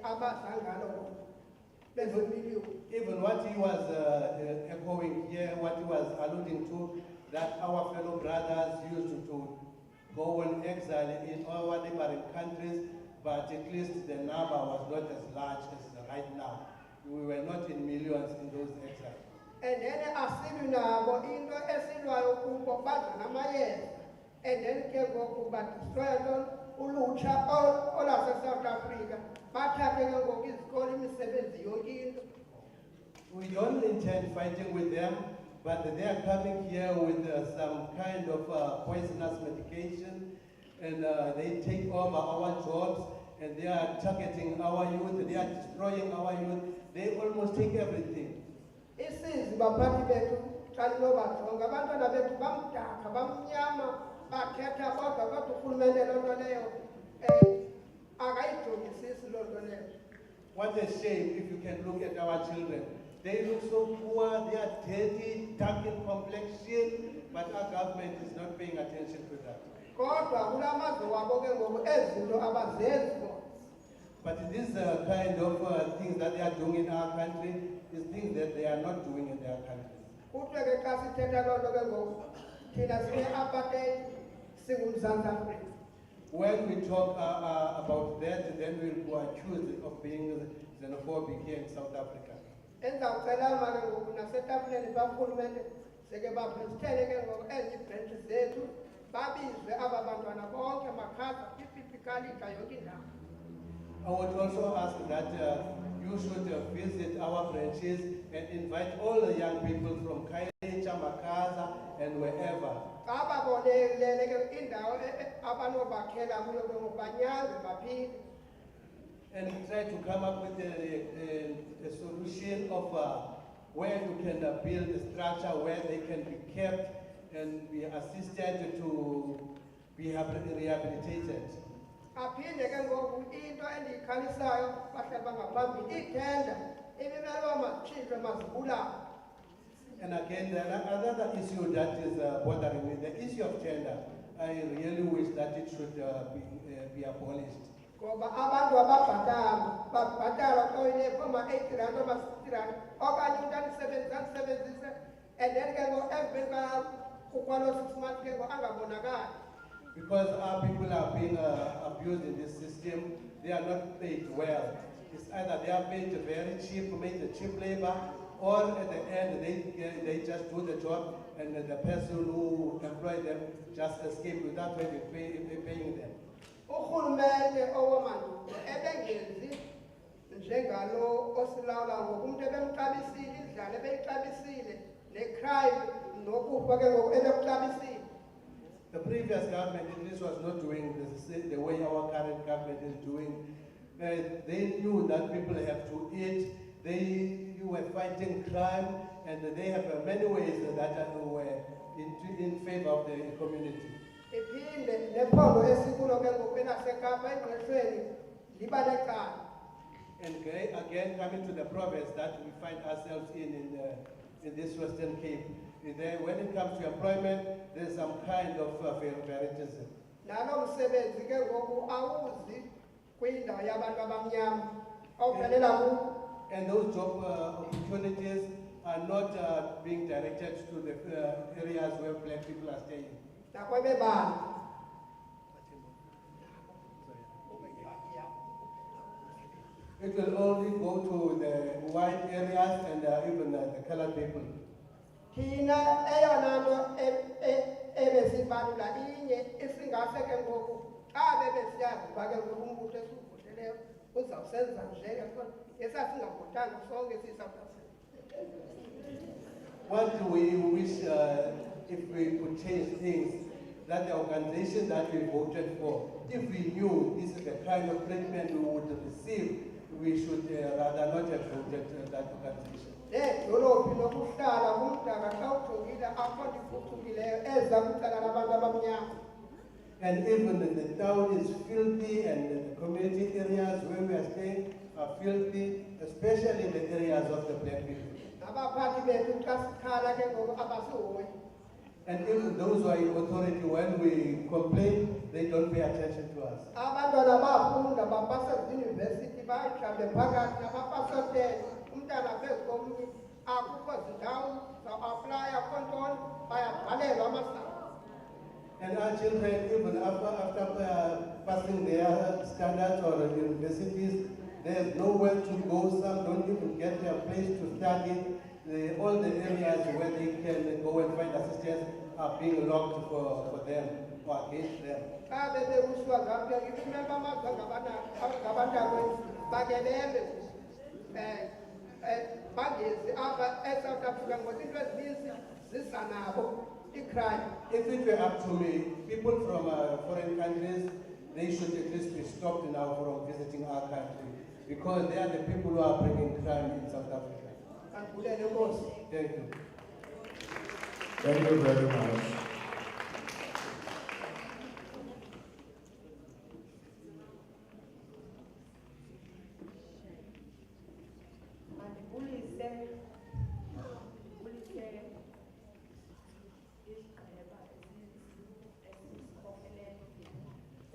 abazangalo ngoku bezomiliwe. Even what he was echoing here, what he was alluding to, that our fellow brothers used to go on exile in our neighboring countries, but at least the number was not as large as right now. We were not in millions in those exiles. And then asilwi nabo into esilwayo kubo baza namayeza. And then ke ngoku badistroya ntoni ulutsha olwase-South Africa bathathe ke ngoku izikolo imisebenzi yonke into. We don't intend fighting with them, but they are coming here with some kind of poisonous medication, and they take over our jobs, and they are targeting our youth, they are destroying our youth, they almost take everything. Isizi baphathi bethu xa linobajonga abantwana bethu bamdaka bamnyama bakhetha kodwa kodwa urhulumente loo nto leyo akayijongisisi loo nto leyo. What a shame if you can look at our children. They look so poor, they are dirty, dark in complexion, but our government is not paying attention to that. Kodwa kula mazwe wabo ke ngoku ezinto abazenzi. But these kind of things that they are doing in our country is things that they are not doing in their countries. Kuthiwe ke xa sithetha loo nto ke ngoku thina sine-apartheid singuMzantsi Afrika. When we talk about that, then we'll be accused of being xenophobic here in South Africa. Endizawucela ma ke ngoku nasetafuleni karhulumente seke bavizithele ke ngoku ezi ibhrentshi zethu babizwe aba bantwana bonke makhaza ipipikalika yonke indawo. I would also ask that you should visit our branches and invite all the young people from Kailicha, Makaza, and wherever. And try to come up with a solution of where you can build a structure where they can be kept and be assisted to be rehabilitated. Aphinde ke ngoku into endiyikhalisayo bahlali bangaphambili ithenda imibelwa mazitshintshwe mazibulawe. And again, another issue that is bothering me, the issue of gender, I really wish that it should be abolished. Ngoba abantu babhatalwa toyile kuma-80 rand oma-60 rand okanye umntu alisebenzise and then ke ngoku emveni kwalo 6 months ke ngoku angabonakali. Because our people are being abused in this system, they are not paid well. It's either they are paid very cheap, made cheap labor, or at the end they just do the job and the person who employed them just escape without paying them. Urhulumente owamandulo ebengenzi njengalo osilawula ngoku umuntu ebemxabisile indlala ebeyixabisile necrime nokufa ke ngoku ebekuxabisile. The previous government at least was not doing the way our current government is doing. They knew that people have to eat. You were fighting crime, and they have many ways that were in favor of the community. Iphinde nephondo esikulo ke ngoku enaseKapa eGqehlweni liba necala. And again, coming to the province that we find ourselves in this Western Cape, when it comes to employment, there's some kind of favoritism. Nalo msebenzi ke ngoku awuzi kwindawo yabantu abamnyama awuphelela ku. And those job opportunities are not being directed to the areas where black people are staying. Nakwebebala. It will only go to the white areas and even the colored people. Thina eyona nto ebesibalula inye isingase ke ngoku xa bebesiyazi uba ke ngoku umbutho esiwuvoteleyo uzawusenza nje esasingavotanga sonke siyi-South Africa. What we wish if we could change things, that the organization that we voted for, if we knew this is the kind of treatment we would receive, we should rather not have voted that organization. Nedolophi nokuhlala kumdaka xa ujongile akho nto iphucukileyo eza kwicala labantu abamnyama. And even the town is filthy, and the community areas where we are staying are filthy, especially the areas of the black people. Abaphathi bethu xa sikhala ke ngoku abasihoyi. And even those who are in authority, when we complain, they don't pay attention to us. Abantwana bafunda bapasa ziyunivesithi bayihlale phakathi nabapasatele umntana phezu komnye akukho zindawo za-aplaya akho ntoni bayabhalelwa amasango. And our children, even after passing their standards or universities, there's nowhere to go. Some don't even get a place to study. All the areas where they can go and find assistance are being locked for them or against them. Xa bebekushiwa ngapha ifumela amazwe ngabantakwethu bakelele bangezi apha eSouth Africa ngoba into ezininzi zisa nabo i-crime. If it were up to me, people from foreign countries, they should at least be stopped now from visiting our country, because they are the people who are bringing crime in South Africa. Andibulele Nkosi. Thank you. Thank you very much.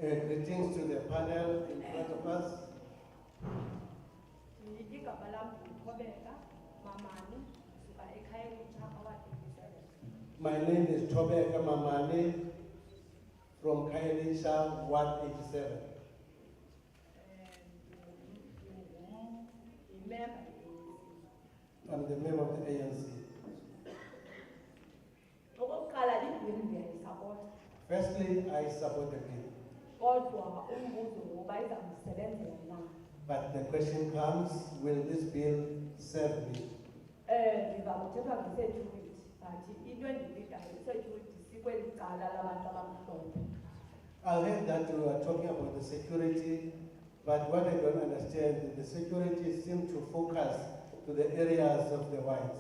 Greetings to the panel in front of us. My name is Tobeka Mamani from Kailisha, Ward 87. I'm the member of the ANC. Firstly, I support the bill. But the question comes, will this bill serve me? I heard that you are talking about the security, but what I don't understand is the security seems to focus to the areas of the whites.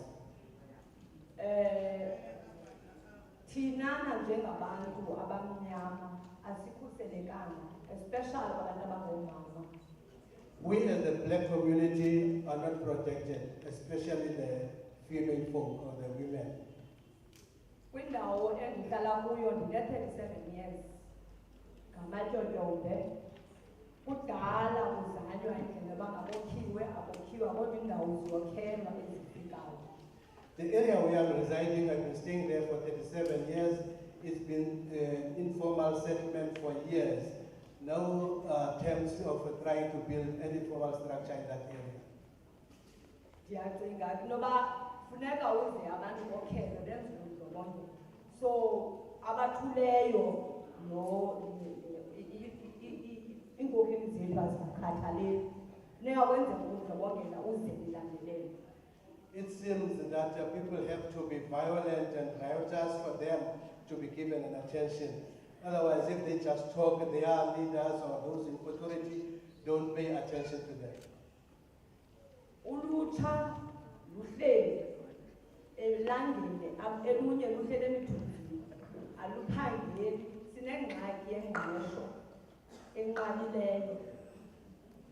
We as the black community are not protected, especially the female folk or the women. Kwindawo endihlala kuyo ndine-37 years ngamatyotyombe kudala kuzanywa indlela uba mabokhiwe abokhiwe kodwa indawo ziyokhelwa ezifikayo. The area where I'm residing, I've been staying there for 37 years. It's been informal settlement for years. No attempts of trying to build any formal structure in that area. Ndiyacinga noba funeka uze abantu bokhelwe benziwe ndlobongo. So abathuleyo iinkokheli zethu azikhathaleli. Funeka kwenzeka ubundlobongela uze lilandelele. It seems that people have to be violent and riotous for them to be given an attention. Otherwise, if they just talk, their leaders or those in authority don't pay attention to them. Ulutsha luhleli elangile elunye luhleli emithunzini aluphangeli sinengxaki yengqesho enqabileyo.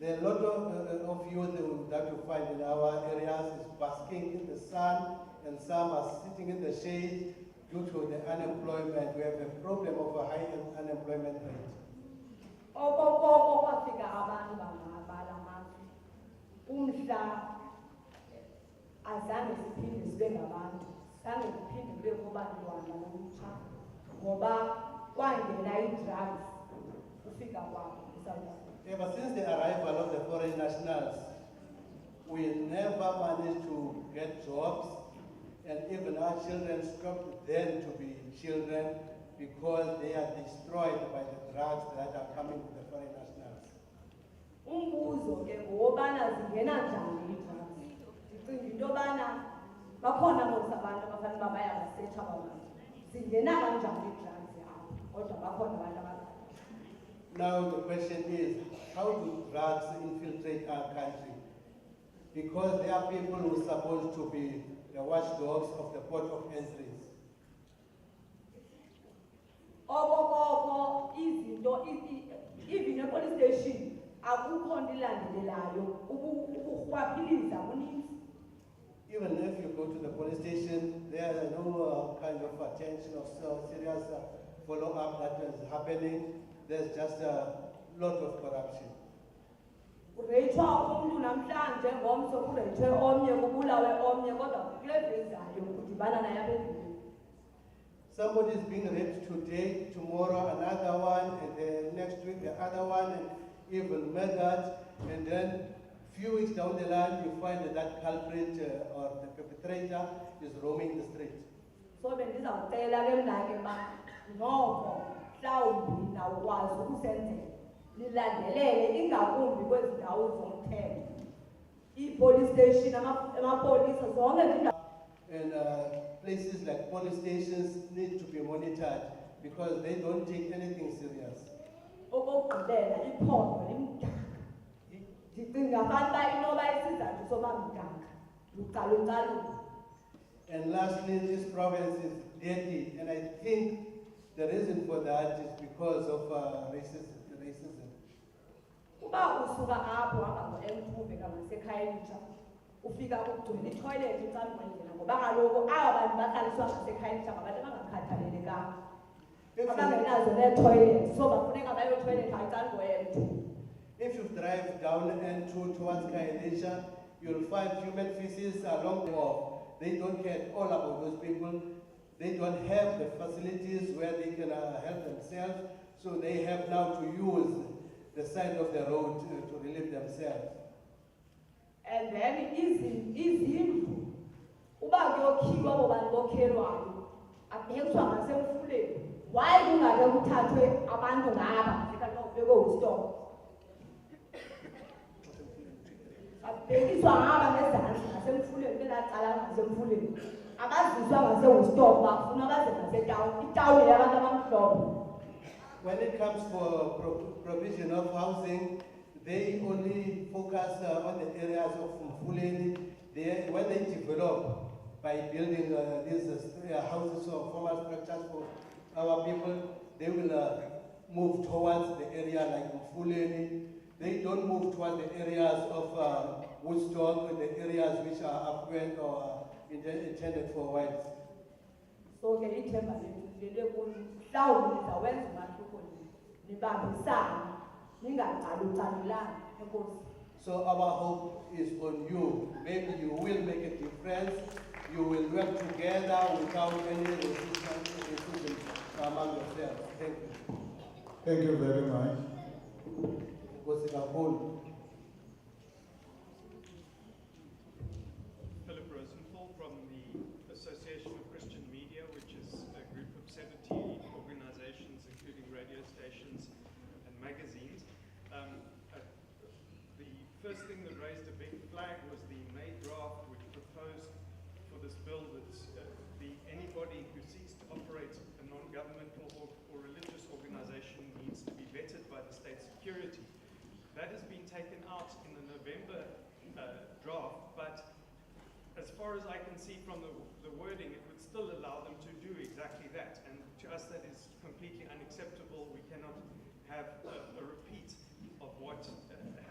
There are a lot of youth that you find in our areas is basking in the sun, and some are sitting in the shade due to the unemployment. We have a problem of a high unemployment rate. Okokoko kwafika abantu bangabala amazwi. Umhla azange siphinde sibe ngabantu, zange siphinde kube kubantwana nolutsha ngoba kwangena i-drugs kufika kwabo eSouth Africa. Ever since the arrival of the foreign nationals, we never managed to get jobs, and even our children stopped then to be children because they are destroyed by the drugs that are coming with the foreign nationals. Umbuzo ke ngobana zingena njani i-drugs. Ndicinga into yobana bakhona mos abantu abafanele uba bayabasearcha abantu. Zingena kanjani i-drugs apho kodwa bakhona abantu abadala. Now the question is, how do drugs infiltrate our country? Because there are people who are supposed to be the watchdogs of the port of entries. Okokoko izinto even police station akukho nto ilandelelayo ukurhwaphiliza kuninzi. Even if you go to the police station, there is no kind of attention or serious follow-up that is happening. There's just a lot of corruption. Kureyithwa umuntu namhlanje ngomso kureyithwe omnye kubulawe omnye kodwa kule vezayo kudibana naye apha endlini. Somebody is being raped today, tomorrow another one, and then next week the other one, and even murdered, and then few weeks down the line you find that culprit or the perpetrator is roaming the street. So bendizawucela ke mna ke ba noko mhlawumbi nawukwazi ukusenzela lilandelele ingakumbi kwezi ndawo zomthetho. I-police station amapolisa zonke. And places like police stations need to be monitored because they don't take anything serious. Okokugqibela iphondo limdaka. Ndicinga abantu bayinoba isizathu soba mdaka lucalucalulo. And lastly, this province is dirty, and I think the reason for that is because of racism. Uba usuka apho hamba ngo-M2 ngasekhayelitsha ufika kugcwele itoilet ecalkwendlela ngoba kaloku aba bantu bahlaliswa ngasekhayelitsha ngabantu abangakhathalelekanga abangenazo neetoilet so bafuneka bayotoilet ecalkwe-M2. If you drive down N2 towards Khayelitsha, you'll find human feces along the wall. They don't care all about those people. They don't have the facilities where they can help themselves, so they have now to use the side of the road to relieve themselves. And then izindlu uba kuyokhiwa abo bantu bokhelwayo abhekiswa ngasemfuleni. Why kungake kuthathwe abantu ngaba kanti kubekwe ustop? Abhekiswa ngaba ngezantsi ngasemfuleni belacala ngasemfuleni. Abaziswa ngase-ustop bafuna baze ngasetawuni itawuni yabantu abamhlophe. When it comes for provision of housing, they only focus on the areas of Mfuleni. When they develop by building these houses or formal structures for our people, they will move towards the area like Mfuleni. They don't move towards the areas of Woodstock, the areas which are affluent or intended for whites. So ke ithemba lethu lele mhlawumbi nizawenza umahluko nibambisane ningacalucalulani enkosi. So our hope is on you. Maybe you will make a difference. You will work together without any resistance among yourselves. Thank you. Thank you very much. Philip Rosenthal from the Association of Christian Media, which is a group of 70 organizations, including radio stations and magazines. The first thing that raised a big flag was the May draft, which proposed for this bill that anybody who seeks to operate a taken out in the November draft, but as far as I can see from the wording, it would still allow them to do exactly that. And to us, that is completely unacceptable. We cannot have a repeat of what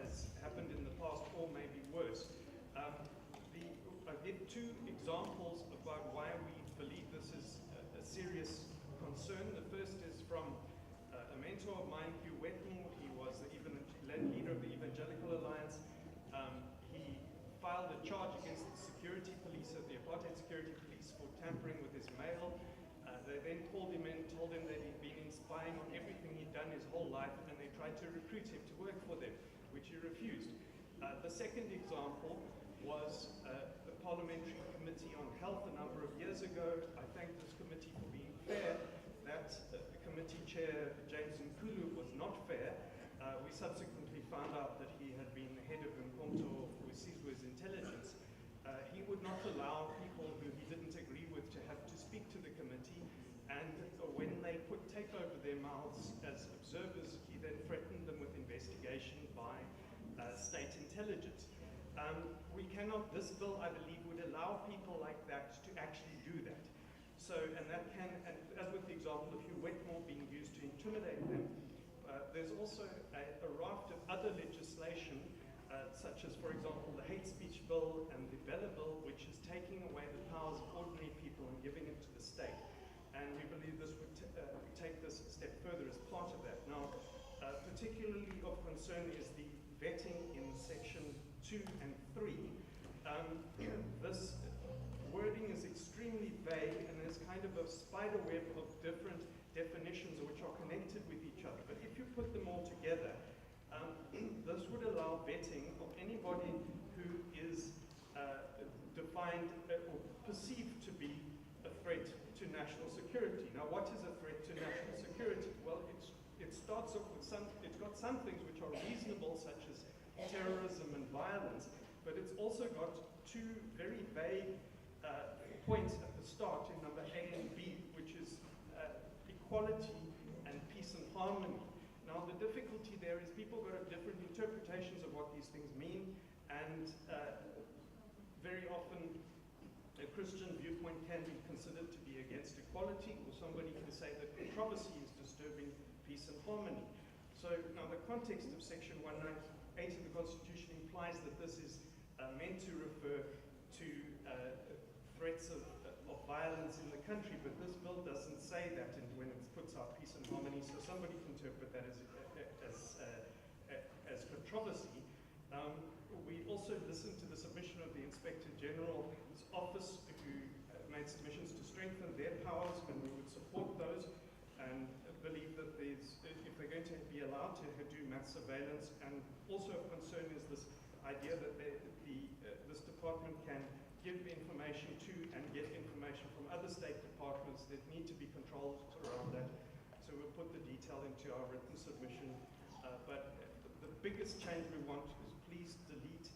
has happened in the past, or maybe worse. I give two examples about why we believe this is a serious concern. The first is from a mentor of mine, Hugh Wetmore. He was the leader of the Evangelical Alliance. He filed a charge against the security police, the apartheid security police, for tampering with his mail. They then called him in, told him that he'd been spying on everything he'd done his whole life, and they tried to recruit him to work for them, which he refused. The second example was the Parliamentary Committee on Health a number of years ago. I thank this committee for being fair. That committee chair, James Nkulu, was not fair. We subsequently found out that he had been the head of Umkhonto Wesizwe's intelligence. He would not allow people who he didn't agree with to have to speak to the committee, and when they put tape over their mouths as observers, he then threatened them with investigation by state intelligence. This bill, I believe, would allow people like that to actually do that. So, and as with the example of Hugh Wetmore being used to intimidate them, there's also a raft of other legislation, such as, for example, the hate speech bill and the Bella bill, which is taking away the powers of ordinary people and giving it to the state. And we believe this would take this a step further as part of that. Now, particularly of concern is the vetting in section 2 and 3. This wording is extremely vague, and there's kind of a spider web of different definitions which are connected with each other. But if you put them all together, this would allow vetting of anybody who is defined or perceived to be a threat to national security. Now, what is a threat to national security? Well, it starts off with it's got some things which are reasonable, such as terrorism and violence, but it's also got two very vague points at the start in number A and B, which is equality and peace and harmony. Now, the difficulty there is people got different interpretations of what these things mean, and very often a Christian viewpoint can be considered to be against equality, or somebody can say that controversy is disturbing peace and harmony. So now the context of section 198 of the Constitution implies that this is meant to refer to threats of violence in the country, but this bill doesn't say that when it puts out peace and harmony, so somebody can interpret that as controversy. We also listened to the submission of the Inspector General's office, who made submissions to strengthen their powers, and we would support those, and believe that if they're going to be allowed to do mass surveillance, and also of concern is this idea that this department can give information to and get information from other state departments. That need to be controls around that. So we'll put the detail into our written submission. But the biggest change we want is please delete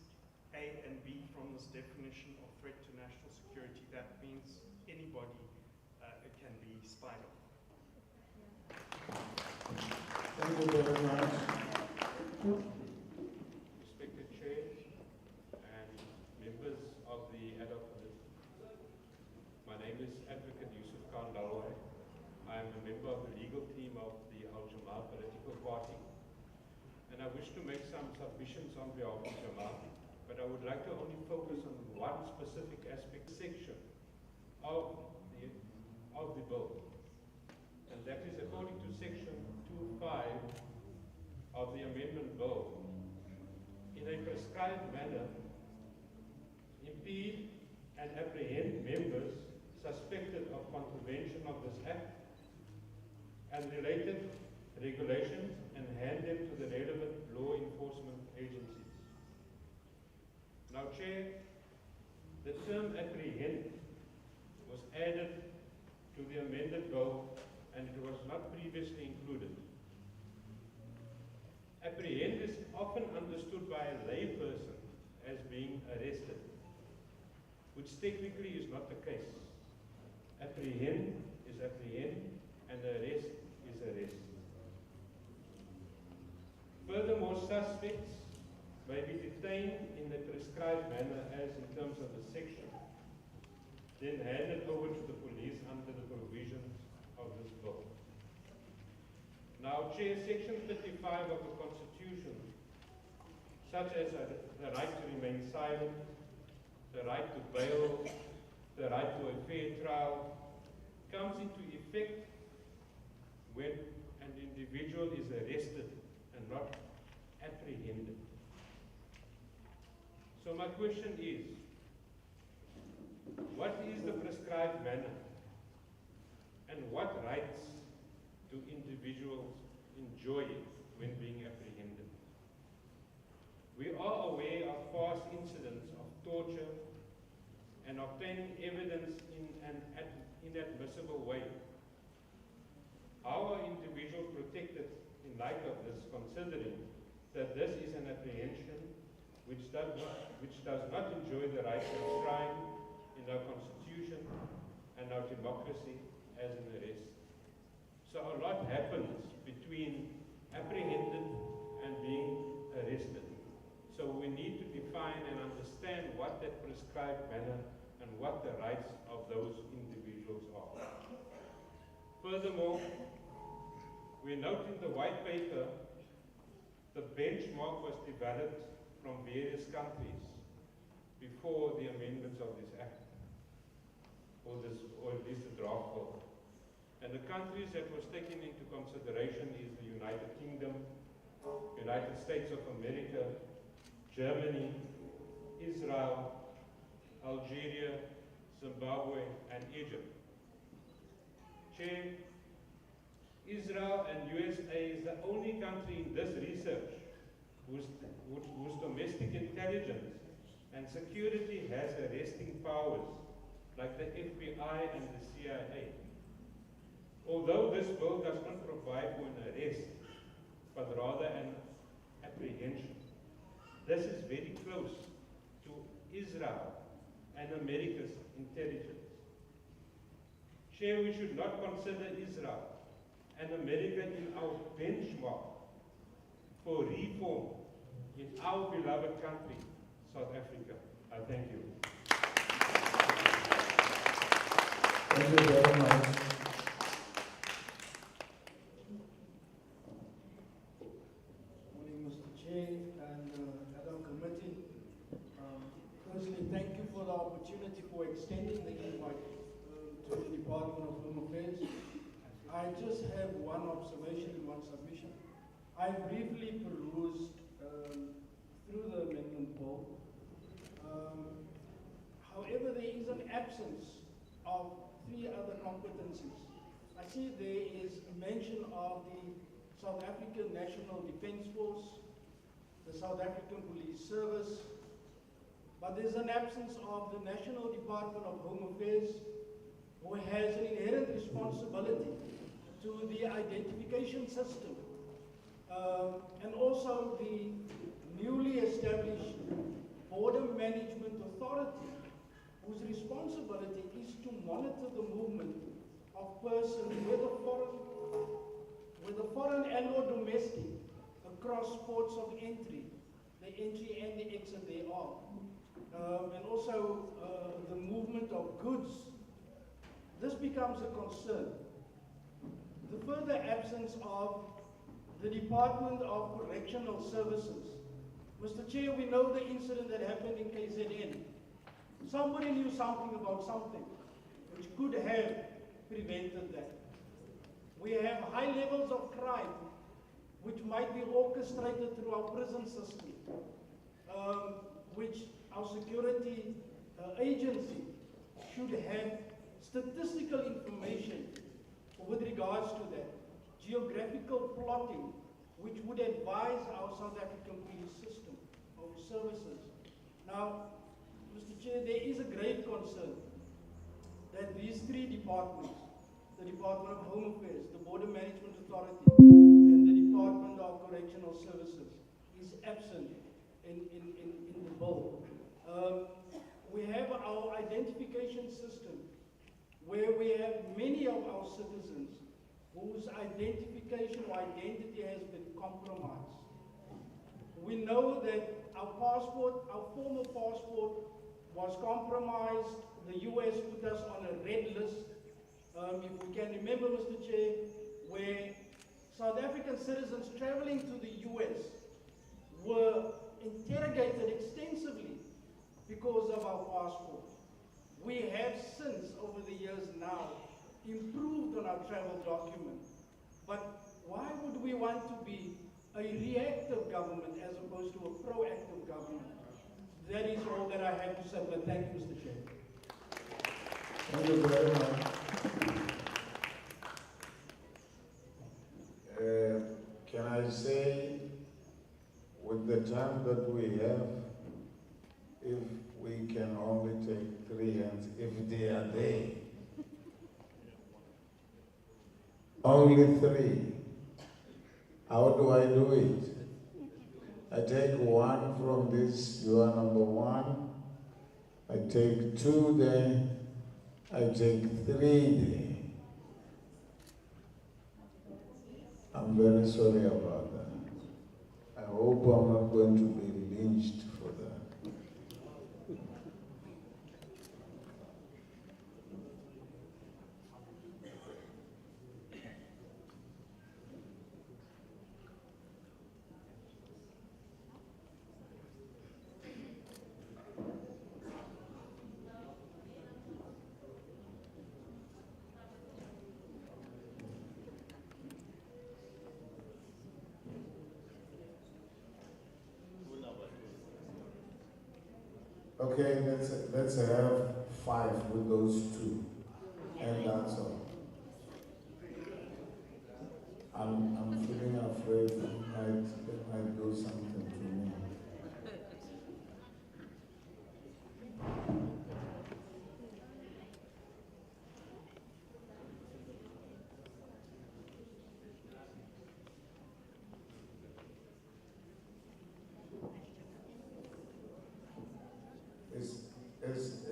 A and B from this definition of threat to national security. That means anybody can be spied on. Thank you very much. Respected Chair and members of the ad hoc committee. My name is Advocate Yusuf Khan Dalwai. I am a member of the legal team of the Al-Jamaat political party, and I wish to make some submissions on behalf of Jamaat, but I would like to only focus on one specific aspect section of the bill, and that is according to section 2.5 of the amendment bill, in a prescribed manner, impede and apprehend members suspected of contravention of this Act and related regulations and hand them to the relevant law enforcement agencies. Now, Chair, the term apprehend was added to the amended bill and it was not previously included. Apprehend is often understood by a layperson as being arrested, which technically is not the case. Apprehend is apprehend and arrest is arrest. Furthermore, suspects may be detained in the prescribed manner as in terms of the section, then handed over to the police under the provisions of this bill. Now, Chair, Section 35 of the Constitution, such as the right to remain silent, the right to bail, the right to a fair trial, comes into effect when an individual is arrested and not apprehended. So my question is, what is the prescribed manner and what rights do individuals enjoy when being apprehended? We are aware of past incidents of torture and obtaining evidence in an inadmissible way. How are individuals protected in light of this, considering that this is an apprehension which does not enjoy the rights enshrined in our Constitution and our democracy as an arrest? So a lot happens between apprehended and being arrested. So we need to define and understand what that prescribed manner and what the rights of those individuals are. Furthermore, we note in the white paper the benchmark was developed from various countries before the amendments of this act, or at least the draft bill. And the countries that was taken into consideration is the United Kingdom, United States of America, Germany, Israel, Algeria, Zimbabwe, and Egypt. Chair, Israel and USA is the only country in this research whose domestic intelligence and security has arresting powers like the FBI and the CIA. Although this bill does not provide for an arrest, but rather an apprehension. This is very close to Israel and America's intelligence. Chair, we should not consider Israel and America in our benchmark for reform in our beloved country, South Africa. I thank you. Thank you very much. Morning, Mr. Chair and Hoc Committee. Firstly, thank you for the opportunity for extending the invite to the Department of Home Affairs. I just have one observation and one submission. I briefly perused through the amendment bill. However, there is an absence of three other competencies. I see there is a mention of the South African National Defence Force, the South African Police Service, but there's an absence of the National Department of Home Affairs, who has an inherent responsibility to the identification system, and also the newly established Border Management Authority, whose responsibility is to monitor the movement of persons, whether foreign and or domestic, across ports of entry, the entry and the exit thereof, and also the movement of goods. This becomes a concern. The further absence of the Department of Correctional Services. Mr. Chair, we know the incident that happened in KZN. Somebody knew something about something which could have prevented that. We have high levels of crime which might be orchestrated through our prison system, which our security agency should have statistical information with regards to that. Geographical plotting, which would advise our South African police system of services. Now, Mr. Chair, there is a grave concern that these three departments, the Department of Home Affairs, the Border Management Authority, and the Department of Correctional Services, is absent in the bill. We have our identification system, where we have many of our citizens whose identification or identity has been compromised, We know that our passport, our former passport, was compromised. The US put us on a red list. If we can remember, Mr. Chair, where South African citizens traveling to the US were interrogated extensively because of our passport. We have since, over the years now, improved on our travel document. But why would we want to be a reactive government as opposed to a proactive government? That is all that I have to say, but thank you, Mr. Chair. Thank you very much. Can I say, with the time that we have, if we can only take 3 hands, if they are there, only 3. How do I do it? I take 1 from this, you are number 1. I take 2 there. I take 3 there. I'm very sorry about that. I hope I'm not going to be lynched for that. Okay, let's have 5 with those 2, and that's all. I'm feeling afraid it might do something to me.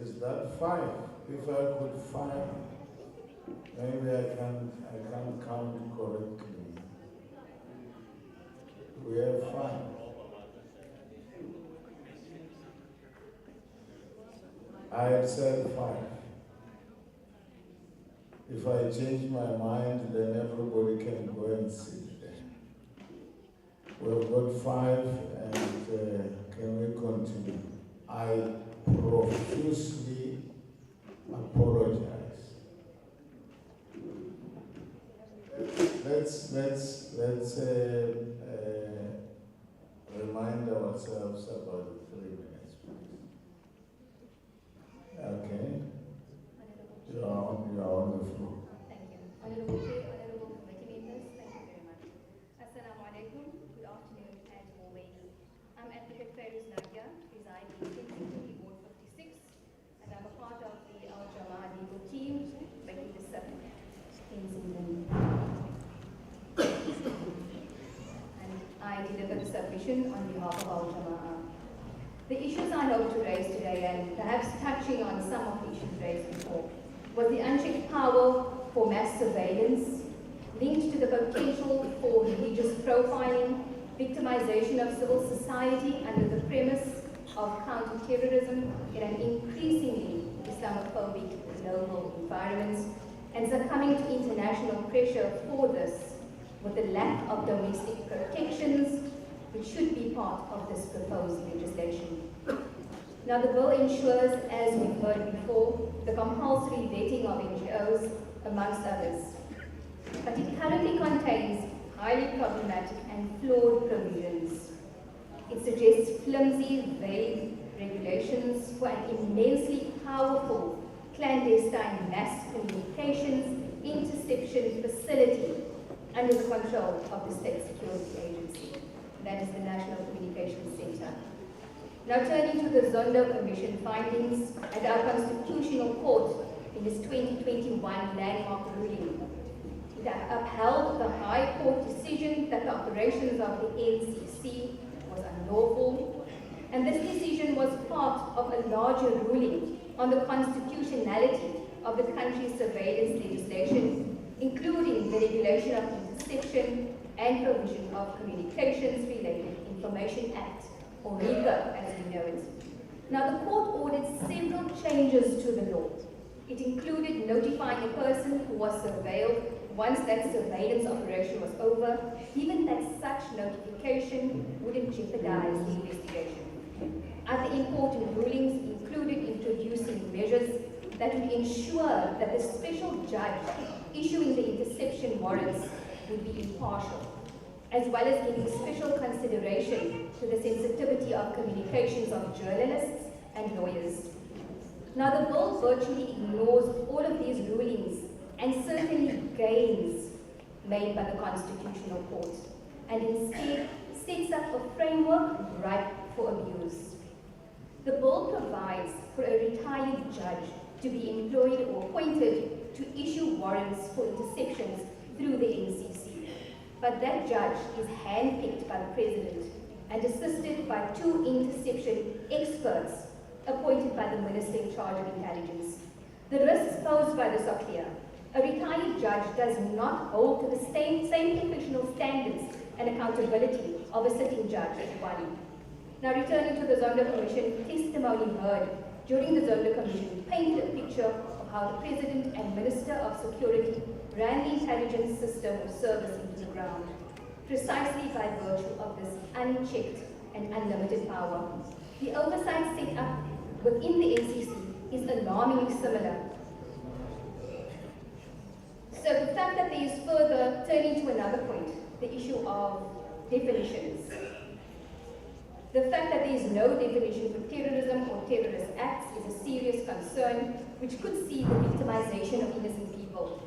Is that 5? If I could 5, maybe I can count correctly. We have 5. I had said 5. If I change my mind, then everybody can go and sit there. We've got 5, and can we continue? I profusely apologize. Let's remind ourselves about the 3 minutes, please. Okay. You are on the floor. Thank you. Honorable Chair, Honorable Committee members, thank you very much. Assalamu alaikum, good afternoon and always. I'm Advocate Fairuz Nadia, residing in Kensington, Ward 56, and I'm a part of the Al Jamaa legal team making the subject Kensington. And I deliver the submission on behalf of Al Jamaa. The issues I hope to raise today, and perhaps touching on some of the issues raised before, was the unchecked power for mass surveillance, linked to the potential for religious profiling, victimization of civil society under the premise of counter-terrorism in an increasingly Islamophobic global environment, and succumbing to international pressure for this with the lack of domestic protections which should be part of this proposed legislation. Now, the bill ensures, as we've heard before, the compulsory vetting of NGOs, amongst others. But it currently contains highly problematic and flawed provisions. It suggests flimsy, vague regulations for an immensely powerful clandestine mass communications interception facility under the control of the State Security Agency. That is the National Communications Center. Now, turning to the Zondo Commission findings and our Constitutional Court in its 2021 landmark ruling. It upheld the High Court decision that the operations of the NCC was unlawful, and this decision was part of a larger ruling on the constitutionality of the country's surveillance legislation, including the regulation of interception and provision of communications-related Information Act, or RICA as we know it. Now, the court ordered several changes to the law. It included notifying a person who was surveilled once that surveillance operation was over, given that such notification wouldn't jeopardize the investigation. Other important rulings included introducing measures that would ensure that the special judge issuing the interception warrants would be impartial, as well as giving special consideration to the sensitivity of communications of journalists and lawyers. Now, the bill virtually ignores all of these rulings and certainly gains made by the Constitutional Court, and instead sets up a framework ripe for abuse. The bill provides for a retired judge to be employed or appointed to issue warrants for interceptions through the NCC. But that judge is handpicked by the President and assisted by 2 interception experts appointed by the Minister in charge of Intelligence. The risks posed by this are clear. A retired judge does not hold to the same professional standards and accountability of a sitting judge at Wali. Now, returning to the Zondo Commission, testimony heard during the Zondo Commission painted a picture of how the President and Minister of Security ran the intelligence system or service into the ground, precisely by virtue of this unchecked and unlimited power. The oversight set up within the NCC is alarmingly similar. So the fact that there is further, turning to another point, the issue of definitions. The fact that there is no definition for terrorism or terrorist acts is a serious concern, which could see the victimization of innocent people.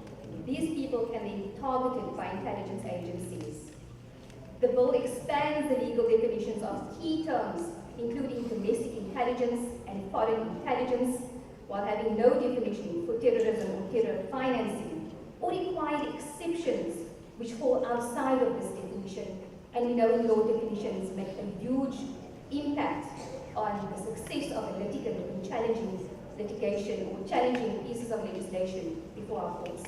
These people can then be targeted by intelligence agencies. The bill expands the legal definitions of key terms, including domestic intelligence and foreign intelligence, while having no definition for terrorism or terror financing, or required exceptions which fall outside of this definition. And we know law definitions make a huge impact on the success of a litigant in challenging litigation or challenging pieces of legislation before our courts.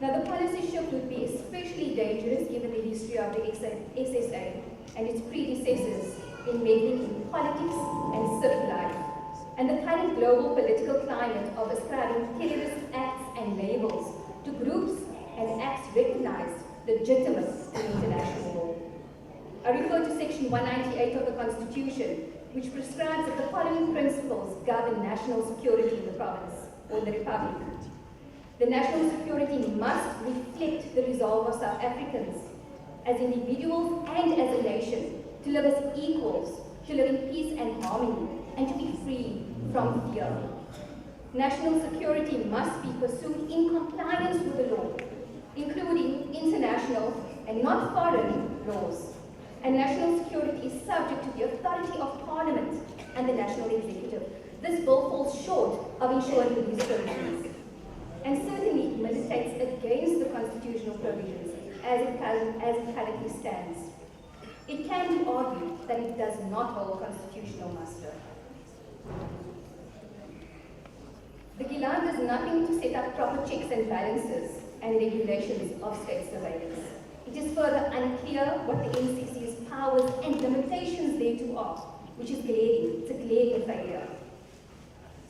Now, the policy shift would be especially dangerous given the history of the SSA and its predecessors in meddling in politics and civic life, and the current global political climate of ascribing terrorist acts and labels to groups and acts recognized legitimate in international law. I refer to Section 198 of the Constitution, which prescribes that the following principles govern national security in the province or the Republic. The national security must reflect the resolve of South Africans as individuals and as a nation to live as equals, to live in peace and harmony, and to be free from fear. National security must be pursued in compliance with the law, including international and not foreign laws. And national security is subject to the authority of Parliament and the National Executive. This bill falls short of ensuring these provisions, and certainly militates against the constitutional provisions as it currently stands. It can be argued that it does not hold constitutional muster. The GILAN does nothing to set up proper checks and balances and regulations of state surveillance. It is further unclear what the NCC's powers and limitations thereto are, which is glaring. It's a glaring failure.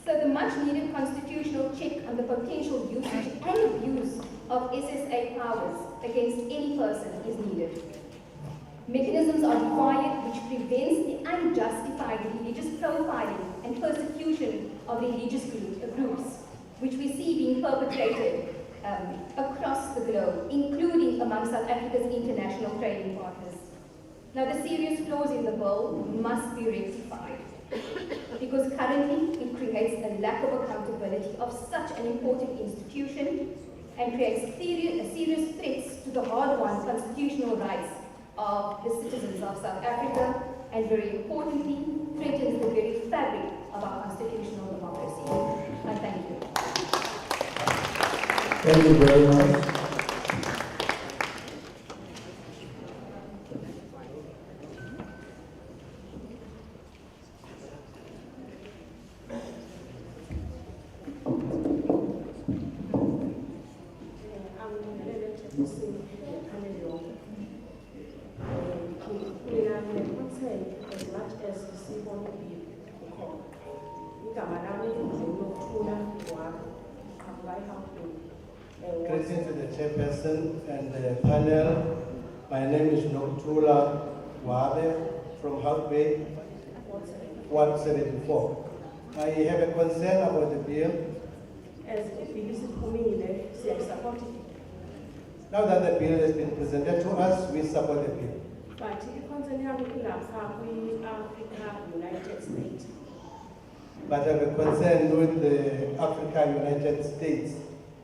So the much needed constitutional check on the potential usage and abuse of SSA powers against any person is needed. Mechanisms are required which prevents the unjustified religious profiling and persecution of religious groups, which we see being perpetrated across the globe, including among South Africa's international trading partners. Now, the serious flaws in the bill must be rectified, because currently it creates a lack of accountability of such an important institution and creates serious threats to the hard-won constitutional rights of the citizens of South Africa, and very importantly, threatens the very fabric of our constitutional democracy. I thank you. Thank you very much. siyibona ibill ukhona. Igama lami ngizokuthula wakho. Qhamuka eHoc. Greetings to the chairperson and the panel. My name is Noktula Wabe from Hoc Bay, Ward 74. I have a concern about the bill. As the bill is coming, support it. Now that the bill has been presented to us, we support the bill. But if concern Africa, United States. But I have a concern with the Africa United States.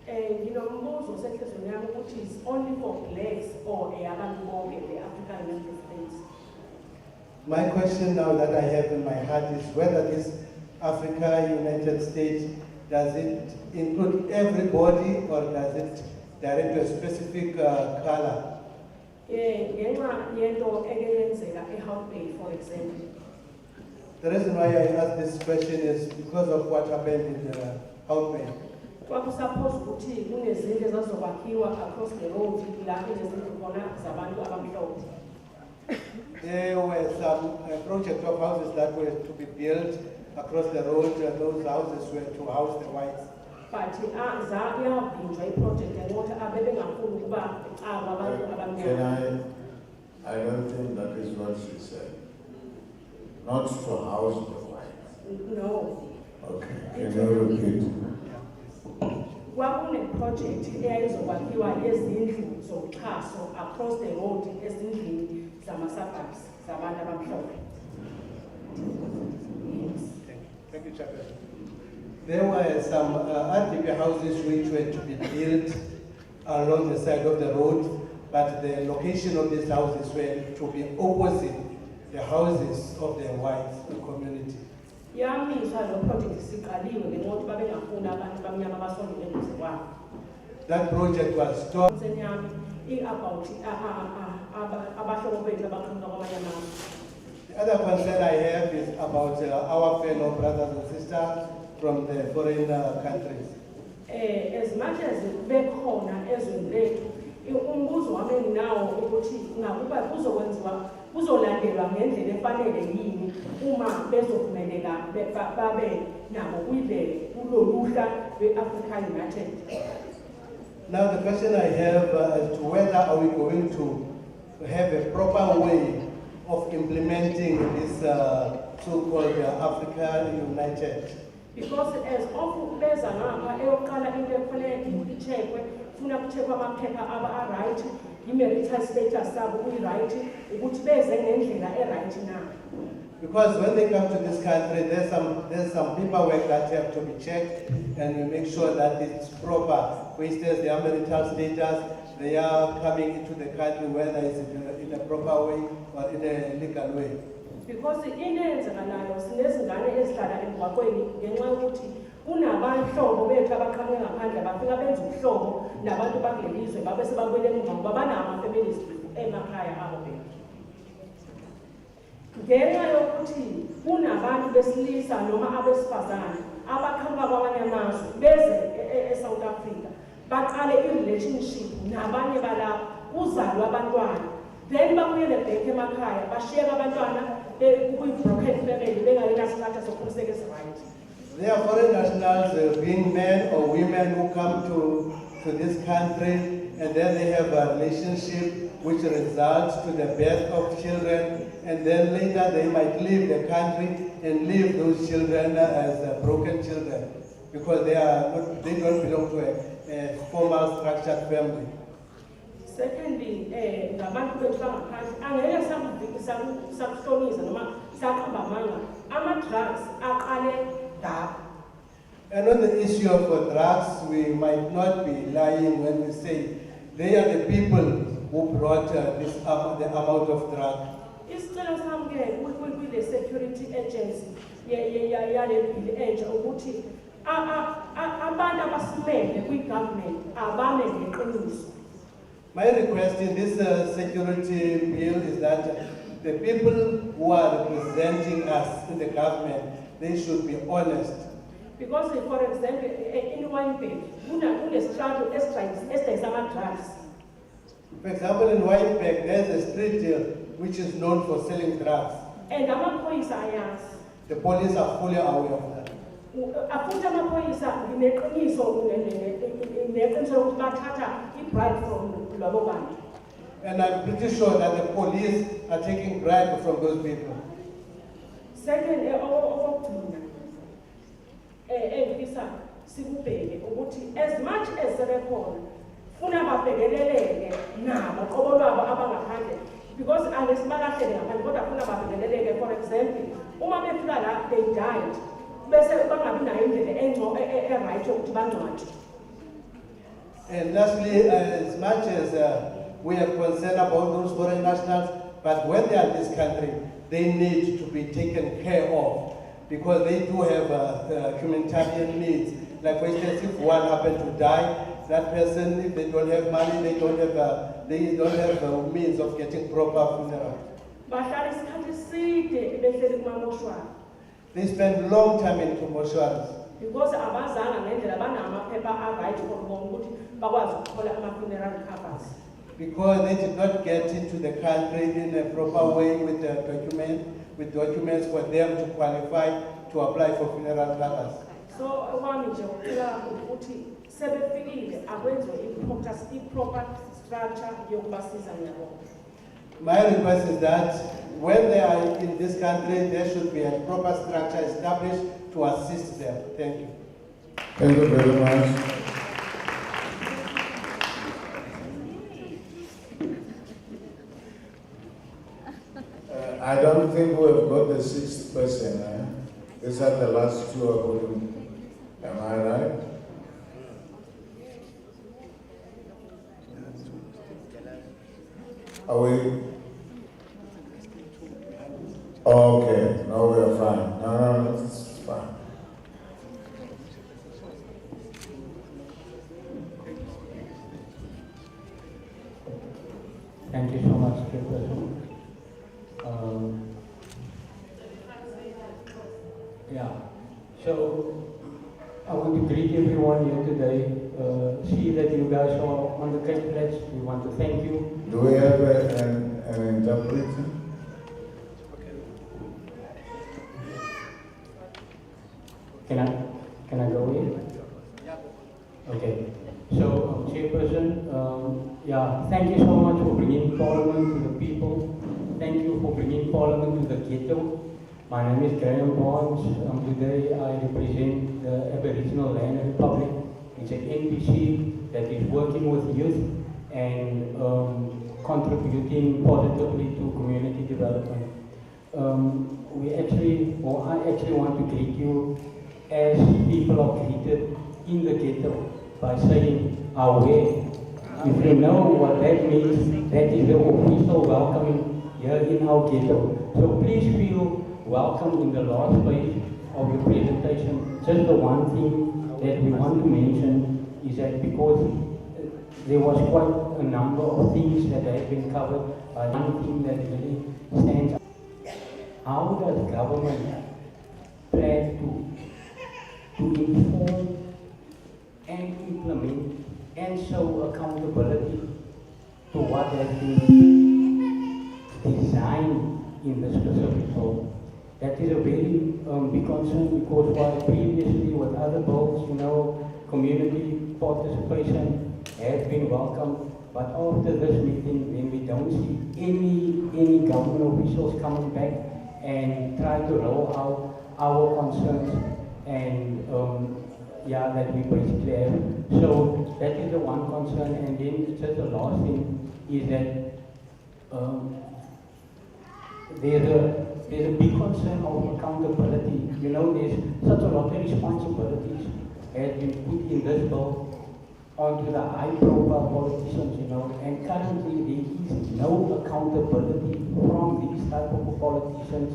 You know, most of which is only for blacks or the African United States. My question now that I have in my heart is whether this Africa United States, does it include everybody or does it direct to a specific color? For example. The reason why I ask this question is because of what happened in the Hoc Bay. Kwakusupposed ukuthi kunezindlu ezazokwakhiwa across the road la kunezindlu khona zabantu abamhlophe. There were some project of houses that were to be built across the road, and those houses were to house the whites. But yabhinjwa iproject enqotha abebengafuni ukuba icaba abantu abamnyama. I don't think that is what she said. Not to house the whites. No. Okay, can you repeat? Kwakuneproject eyayizokwakhiwa ezindlu zoxhaso across the road ezindlini zama-suburbs zabantu abamhlophe. Thank you, Chairman. There were some RDP houses which were to be built along the side of the road, but the location of these houses were to be opposite the houses of the white community. That project was stopped. The other concern I have is about our fellow brothers and sisters from the foreign countries. As much as bekhona ezweni lethu, umbuzo wami nginawo ukuthi ngakuba kuzolandelwa ngendlela efanele yini uma bezovumeleka babe nabo kuloluhla lwe-Africa United. Now the question I have as to whether are we going to have a proper way of implementing this so-called Africa United. Because as often beza ngapha eyoqala into ekufanele icheckwe funa kucheckwa amaphepha aba right, i-marital status sabo right, ukuthi beze ngendlela right na. Because when they come to this country, there's some paperwork that have to be checked, and we make sure that it's proper. For instance, their marital status, they are coming into the country whether it's in a proper way or in a legal way. Because inenzakalayo sinezingane ezihlala emgwaqweni ngenxa yokuthi kunabahlobo bethu abaqhamuke ngaphandle bafika benza ubuhlobo nabantu bakulelizwe babe sebabuyele emuva ngoba banama-families emakhaya abo bethu. Ngenxa yokuthi kunabantu besilisa noma abesifazane abaqhamuka kwamanye amazwe beze eSouth Africa baqale i-relationship nabanye balapho kuzalwa abantwana, then babuyele back emakhaya bashiyeka abantwana broken family bengayenasithatha sokuliseka right. They are foreign nationals, being men or women who come to this country, and then they have a relationship which results to the birth of children, and then later they might leave the country and leave those children as broken children because they don't belong to a formal structured family. Secondly, ngabantu bethu bangaphandle angeke sakuhlomisa noma saqamba amanga ama-drugs aqale lapha. And on the issue of drugs, we might not be lying when we say they are the people who brought the amount of drugs. Isicelo sami ke kule security agency yale bill entsha ukuthi abantu abasimele kwi-government abame ngeqiniso. My request in this security bill is that the people who are representing us in the government, they should be honest. Because, for example, in Wynberg, kunestrato esidayisa ama-drugs. For example, in Wynberg, there's a street which is known for selling drugs. And amaphoyisa ayazi. The police are fully aware of that. Afuthi amaphoyisa neqiniso neqiniselo ukuthi bathatha i-bribe from labo bantu. And I'm pretty sure that the police are taking bribe from those people. Second, okugcina engifisa sikubheke ukuthi as much as sebekhona funa babhekeleleke nabo qobo lwabo abangaphandle, because angesibalahlele ngaphandle kodwa funa babhekeleleke. For example, uma befika la they died bese bangabi nayo indlela right yokuthi bangcwatshe. And lastly, as much as we are concerned about those foreign nationals, but when they are in this country, they need to be taken care of because they do have humanitarian needs. Like for instance, if one happened to die, that person, if they don't have money, they don't have the means of getting proper funeral. They spend long time in mortuaries. Because abazanga ngendlela banamaphepha right ukuthi bakwazi ukuthola ama-funeral covers. Because they did not get into the country in a proper way with documents for them to qualify to apply for funeral covers. So okwami nje ukucela ukuthi sebefikile akwenziwe i-proper structure yokubasiza ngiyabona. My request is that when they are in this country, there should be a proper structure established to assist them. Thank you. Thank you very much. I don't think we have got the sixth person. These are the last two according. Am I right? Are we? Okay, now we are fine. No, it's fine. Thank you so much, Chairperson. So I want to greet everyone here today. See that you guys are on the Cape Flats. We want to thank you. Do we have an interpreter? Can I go in? Okay. So, Chairperson, thank you so much for bringing Parliament to the people. Thank you for bringing Parliament to the ghetto. My name is Graham Barnes. Today I represent the Aboriginal Land Republic. It's an NPC that is working with youth and contributing positively to community development. I actually want to greet you as people are greeted in the ghetto by saying away. If you know what that means, that is the official welcoming here in our ghetto. So please feel welcome in the last page of your presentation. Just the one thing that we want to mention is that because there was quite a number of things that have been covered, but one thing that really stands out. How does government plan to inform and implement and show accountability to what has been designed in the specific bill? That is a very big concern because while previously with other bills, community participation has been welcome, but after this meeting, then we don't see any government officials coming back and try to roll out our concerns and that we basically have. So that is the one concern, and then just the last thing is that there's a big concern of accountability. There's such a lot of responsibilities has been put in this bill onto the high-profile politicians, and currently there is no accountability from these type of politicians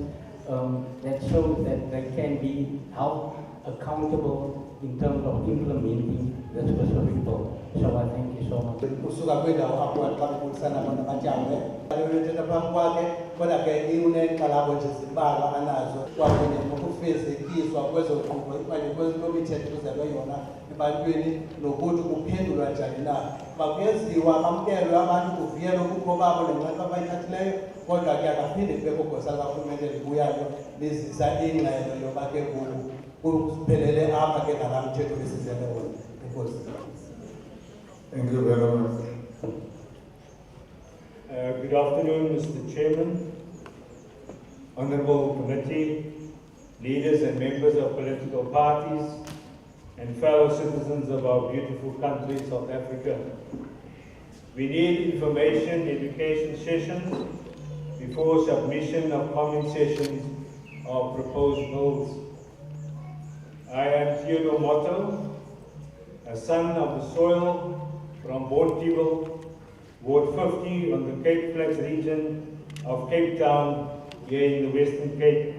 that shows that they can be held accountable in terms of implementing the specific bill. So I thank you so much. Kusuka kwendawo apho aqhamulisana abantu abatyambe ayothetha phambi kwakhe kodwa ke iunenkxalabo nje zimbalwa anazo kwakunye kuzofezekiswa kwezonkqubo okanye kwemithetho kuzelwe yona ebantwini nokuthi kuphendulwa njani na. Makuyenziwa bamkelwe abantu kuviyelwe ukukho babo nenceba abayithathileyo, kodwa ke akaphinde kubekho gosa likarhulumente libuyayo lizisa ingxelo yoba ke kuphelele apha ke ngalaa mthetho besizele wona. Enkosi. Thank you very much. Good afternoon, Mr. Chairman, Honorable Committee, leaders and members of political parties, and fellow citizens of our beautiful country, South Africa. We need information education sessions before submission of comment sessions of proposed bills. I am Theodore Motto, a son of the soil from Bontewell, Ward 50 on the Cape Flats region of Cape Town, here in the Western Cape.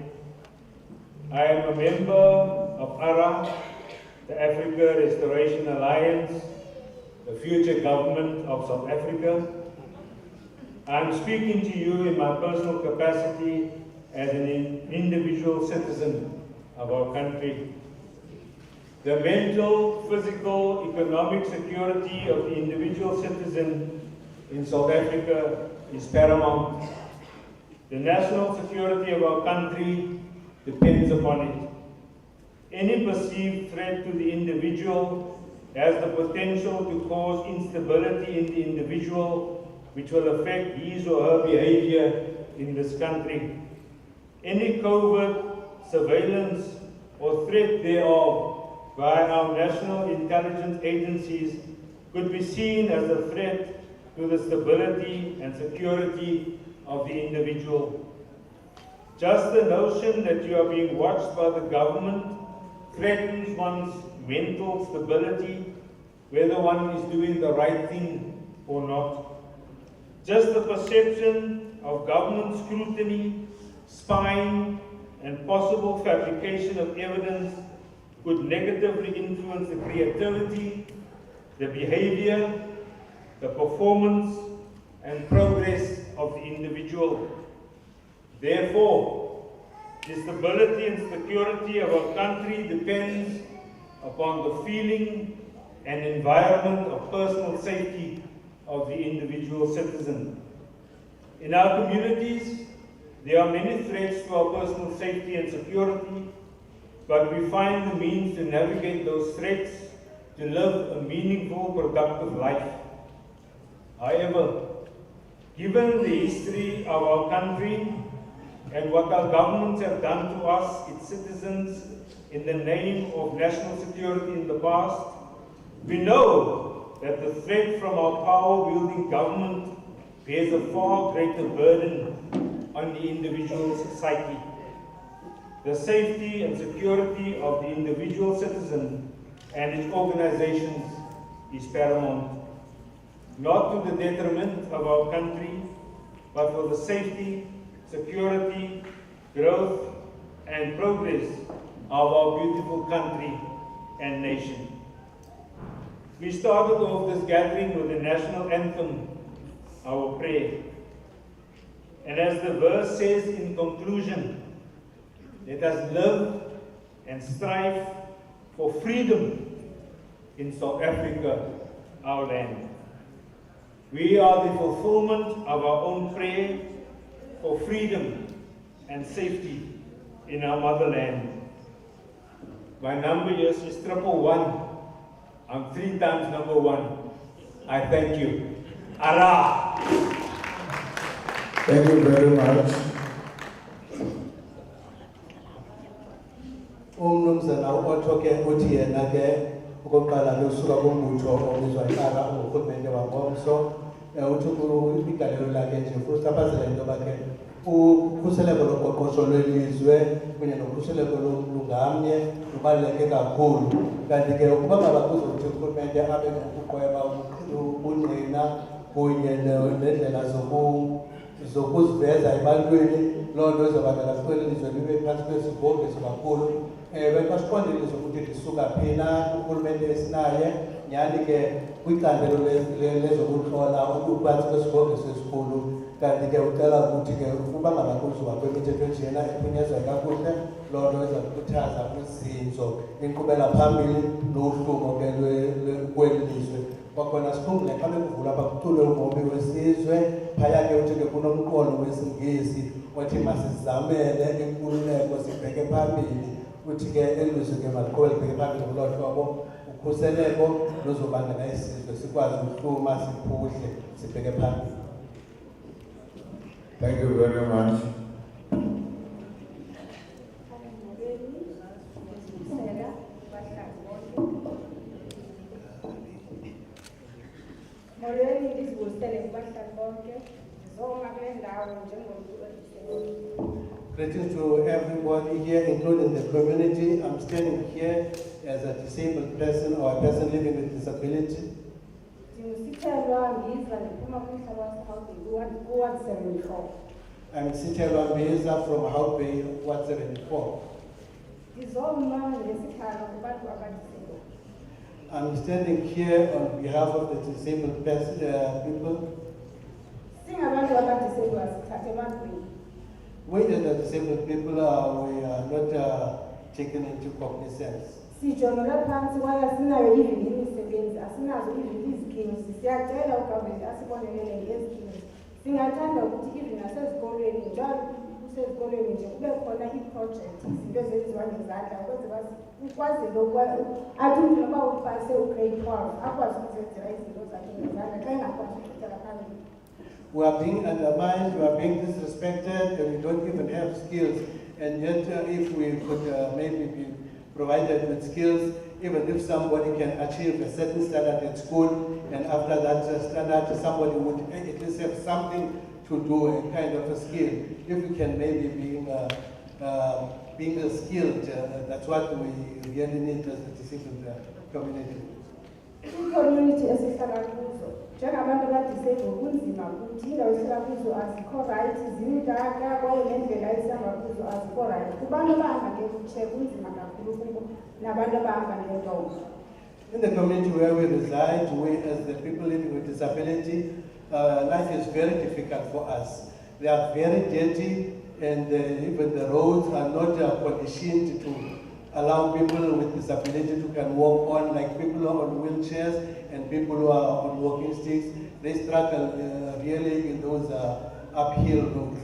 I am a member of ARA, the Africa Restoration Alliance, the future government of South Africa. I am speaking to you in my personal capacity as an individual citizen of our country. The mental, physical, economic security of the individual citizen in South Africa is paramount. The national security of our country depends upon it. Any perceived threat to the individual has the potential to cause instability in the individual, which will affect his or her behavior in this country. Any covert surveillance or threat thereof by our national intelligence agencies could be seen as a threat to the stability and security of the individual. Just the notion that you are being watched by the government threatens one's mental stability, whether one is doing the right thing or not. Just the perception of government scrutiny, spying, and possible fabrication of evidence could negatively influence the creativity, the behavior, the performance, and progress of the individual. Therefore, the stability and security of our country depends upon the feeling and environment of personal safety of the individual citizen. In our communities, there are many threats to our personal safety and security, but we find the means to navigate those threats to live a meaningful, productive life. However, given the history of our country and what our governments have done to us, its citizens, in the name of national security in the past, we know that the threat from our power-wielding government bears a far greater burden on the individual's psyche. The safety and security of the individual citizen and its organizations is paramount, not to the detriment of our country, but for the safety, security, growth, and progress of our beautiful country and nation. We started off this gathering with the national anthem, our prayer. And as the verse says in conclusion, let us live and strive for freedom in South Africa, our land. We are the fulfillment of our own prayer for freedom and safety in our motherland. My number is 111. I'm 3 times number 1. I thank you. Ara! Thank you very much. Umnumzana uOtho ke uthi yena ke okokuqala lusuka kumbutho obizwa iARA urhulumente wangomso uthi igalelo lakhe nje kuchaphazela into yoba ke ukhuseleko loqoqosho lwelizwe kunye nokhuseleko lomntu ngamnye lubaluleke kakhulu. Kanti ke ukuba ngaba kuzothi urhulumente abe nokuqweba ubungqina kunye neendlela zokuziveza ebantwini, loo nto izobangela kweli lizwe libe phantsi kwesibhongezo kakhulu. Besiqondile ukuthi lisuka phi na urhulumente esinaye, nyhani ke kwicandelo lezokuhlola ukuphantsi kwesihogo sesikhulu kanti ke ucela ukuthi ke ukuba ngaba kuziwa kwemithetho enjena ephunyezwa kakuhle loo nto iza kukhuthaza uzinzo inkqubela phambili nohlumo ke kweli lizwe. Kwakhona sikhumbule xa bekuvula apha kuculwe ubomi wesizwe phaya ke uthi ke kunomqolo wesiNgesi othi masizamele inkululeko sibheke phambili uthi ke eli lizwe ke maliqhubele libheke phambili ngolo hlobo ukhuseleko luzobangela isizwe sikwazi ukuhluma siphuhle sibheke phambili. Thank you very much. Greetings to everybody here, including the community. I'm standing here as a disabled person or a person living with disability. I'm Sithelwa Mbeza from Hoc Bay, Ward 74. I'm standing here on behalf of the disabled people. We as the disabled people we are not taken into cognizance. Singathanda ukuthi even nasesikolweni njalo usesikolweni nje kube khona i-project izinto ezenziwa ngezandla ukwazile athi umuntu noba upase ugrade 12 akwazi ukuzenzela izinto zakhe ngezandla xa engakwazi ukuthatha phambili. We are being undermined, we are being disrespected, and we don't even have skills. And yet, if we could maybe be provided with skills, even if somebody can achieve a certain standard at school, and after that standard, somebody would at least have something to do, a kind of a skill. If we can maybe being skilled, that's what we really need as a disabled community. Community esihlala kuzo njengabantu abadisabled kunzima ukuthi indawo esihlala kuzo azikho right zimdaka kwaye nendlela esihamba kuzo azikho right kubantu abahamba nge-wheelchair kunzima kakhulu kubo nabantu abahamba ngentonga. In the community where we reside, we as the people living with disability, life is very difficult for us. They are very dirty and even the roads are not conditioned to allow people with disability to can walk on, like people who are on wheelchairs and people who are on walking sticks. They struggle really in those uphill roads.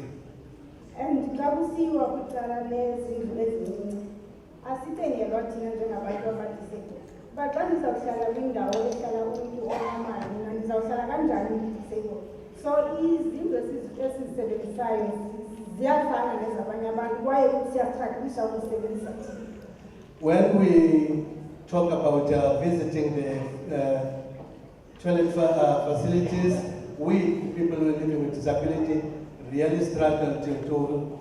And xa kusiwa kwicala lezindlu ezincinci asithengelwa thina njengabantu abadisabled. But xa ndizawuhlala kwindawo ehlala umntu onormal mna ndizawuhlala kanjani ndi-disabled? So izindlu esizisebenzisayo ziyafana nezabanye abantu kwaye siyastruglisha ukusebenzisa thina. When we talk about visiting the toilet facilities, we, people who are living with disability, really struggle to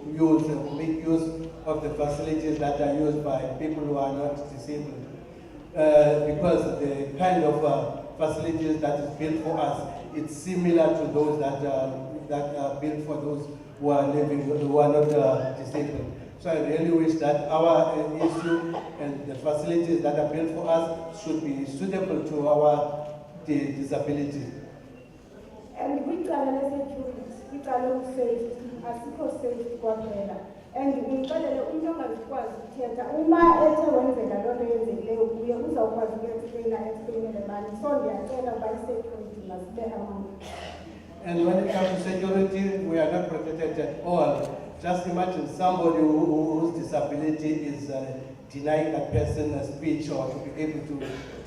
make use of the facilities that are used by people who are not disabled. Because the kind of facilities that is built for us, it's similar to those that are built for those who are not disabled. So I really wish that our issue and the facilities that are built for us should be suitable to our disability. And we can security, we can safety, asikho safety kwaphela. And ngicela umuntu ongazikwazi ukuthetha uma ethe wenzeka loo nto yenzekileyo kuye uzawukwazi ukuexplainele mali. So ndiyacela uba i-security masibe amanga. And when it comes to security, we are not protected at all. Just imagine somebody whose disability is denying that person a speech or to be able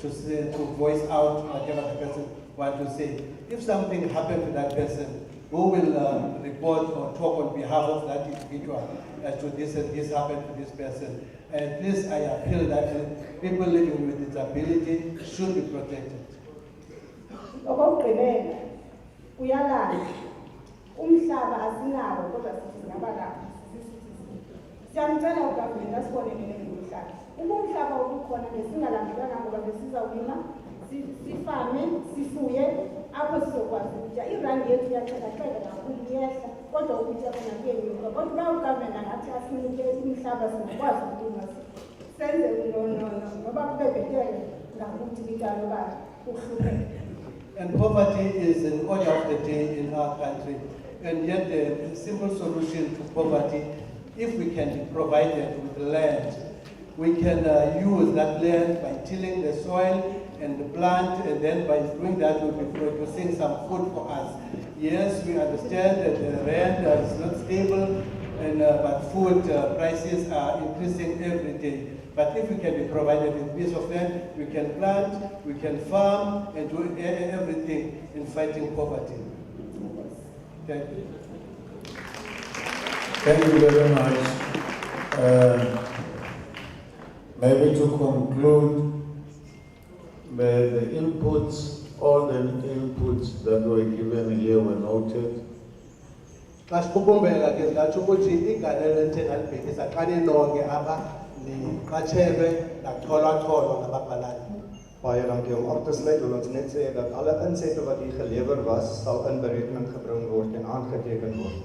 to voice out whatever the person wants to say. If something happened to that person, who will report or talk on behalf of that individual as to this and this happened to this person? At least I appeal that people living with disability should be protected. Okokugqibela uyalazi umhlaba asinawo kodwa sithi singabalapha siyamcela ugovernment asibonelele ngomhlaba uma umhlaba ubukhona ngesingalandelanga ngoba besizawulima sifame sifuye apho sizokwazi ukutya irandi yethu iyaxhekaxheka kakhulu iyehla kodwa ukutya kona kuyenyuka kodwa uba ugovernment angathi asinike umhlaba singakwazi ukulima senze noba kube bhetere ngakuthi kwicala uba uhlupheke. And poverty is an order of the day in our country. And yet the simple solution to poverty, if we can be provided with land, we can use that land by tilling the soil and the plant, and then by doing that we'll be producing some food for us. Yes, we understand that the rand is not stable, but food prices are increasing every day. But if we can be provided with a piece of land, we can plant, we can farm, and do everything in fighting poverty. Thank you. Thank you very much. Maybe to conclude, the inputs, all the inputs that were given here were noted. Baie dankie. Om af te sluit wil ons net sê dat alle insette wat hier gelewer was, sal in berekening gebring word en aangeteken word.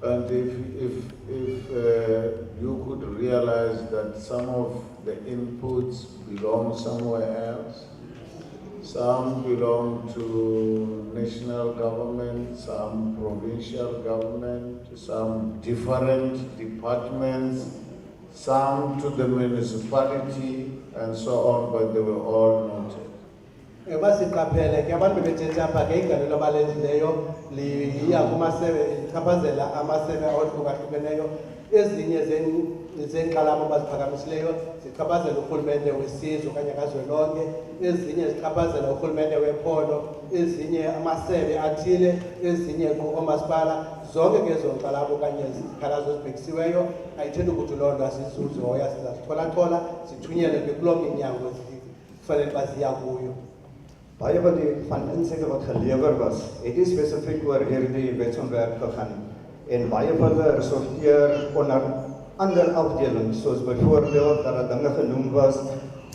And if you could realize that some of the inputs belong somewhere else, some belong to national government, some provincial government, some different departments, some to the municipality, and so on, but they were all noted. Basiqaphele ke abantu bethethe apha ke igalelo abalenzileyo liya kumasebe ichaphazela amasebe ahlukahlukeneyo. Ezinye zeenkxalabo abaziphakamisileyo zichaphazela urhulumente wesizwe okanye kazwelonke, ezinye zichaphazela urhulumente wephondo, ezinye amasebe athile, ezinye oomasipala. Zonke ke ezo nkxalabo okanye zikhalazo ezibhekisiweyo ayithethi ukuthi loo nto asizuzihoya, sizazithola sithunyelwe ke kuloo minyango zifanele uba ziya kuyo. Baie van insette wat gelewer was, het nie spesifiek oor hierdie wetsontwerp gegaan. En baie van hulle resorteer onder ander afdelings, soos byvoorbeeld dat er dinge genoem was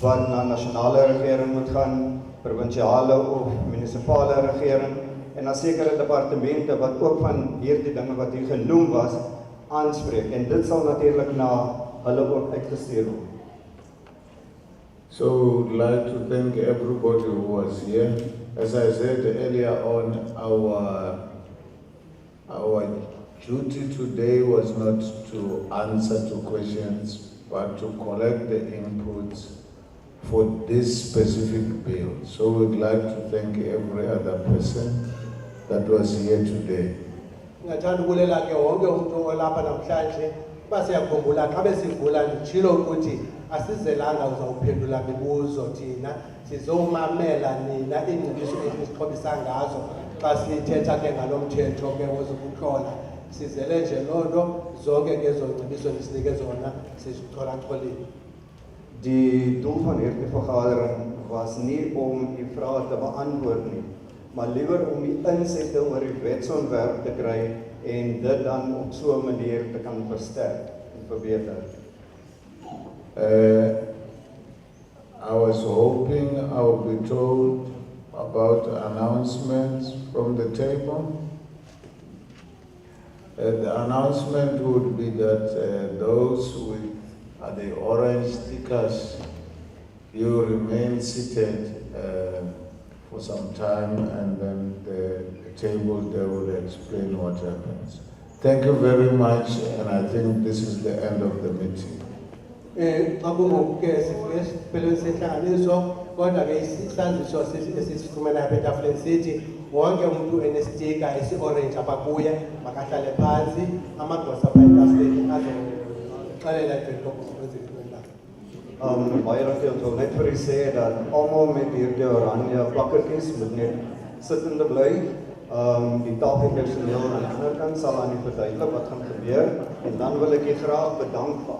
wat na nasionale regering moet gaan, provinsiale of munisipale regering, en na sekere departemente wat ook van hierdie dinge wat hier genoem was, aanspreek. En dit sal natuurlik na hulle ook uitgestuur word. So we'd like to thank everybody who was here. As I said earlier on, our duty today was not to answer to questions, but to collect the inputs for this specific bill. So we'd like to thank every other person that was here today. Ngathanda ukulela ke wonke umuntu olapha namhlanje basiyakhumbula xa besivula nditshilo ukuthi asizelanga uzawuphendula mibuzo thina, sizomamela nina iingcebiso esixhobisa ngazo xa sithetha ke ngalo mthetho ke wozokuhlola. Sizele nje loo nto, zonke ke ezo ngcebiso ndisinike zona sizicholacholile. Die doel van hierdie vergadering was nie om die vrae te beantwoord nie, maar liewer om die insette oor die wetsontwerp te kry en dit dan op so 'n manier te kan versterk en verbeter. I was hoping I would be told about announcements from the table. The announcement would be that those with the orange stickers, you remain seated for some time, and then the table there will explain what happens. Thank you very much, and I think this is the end of the meeting. Wonke umuntu enestika esi-orange apha kuye makahlale phansi, amagosa apha etafuleni azoxelela Baie dankie, ons wil net vir u sê dat almal met hierdie oranje plakketjies moet net sittende bly. Die tafelpersoneel aan die ander kant sal aan u verduidelik wat gaan gebeur, en dan wil ek u graag bedank vir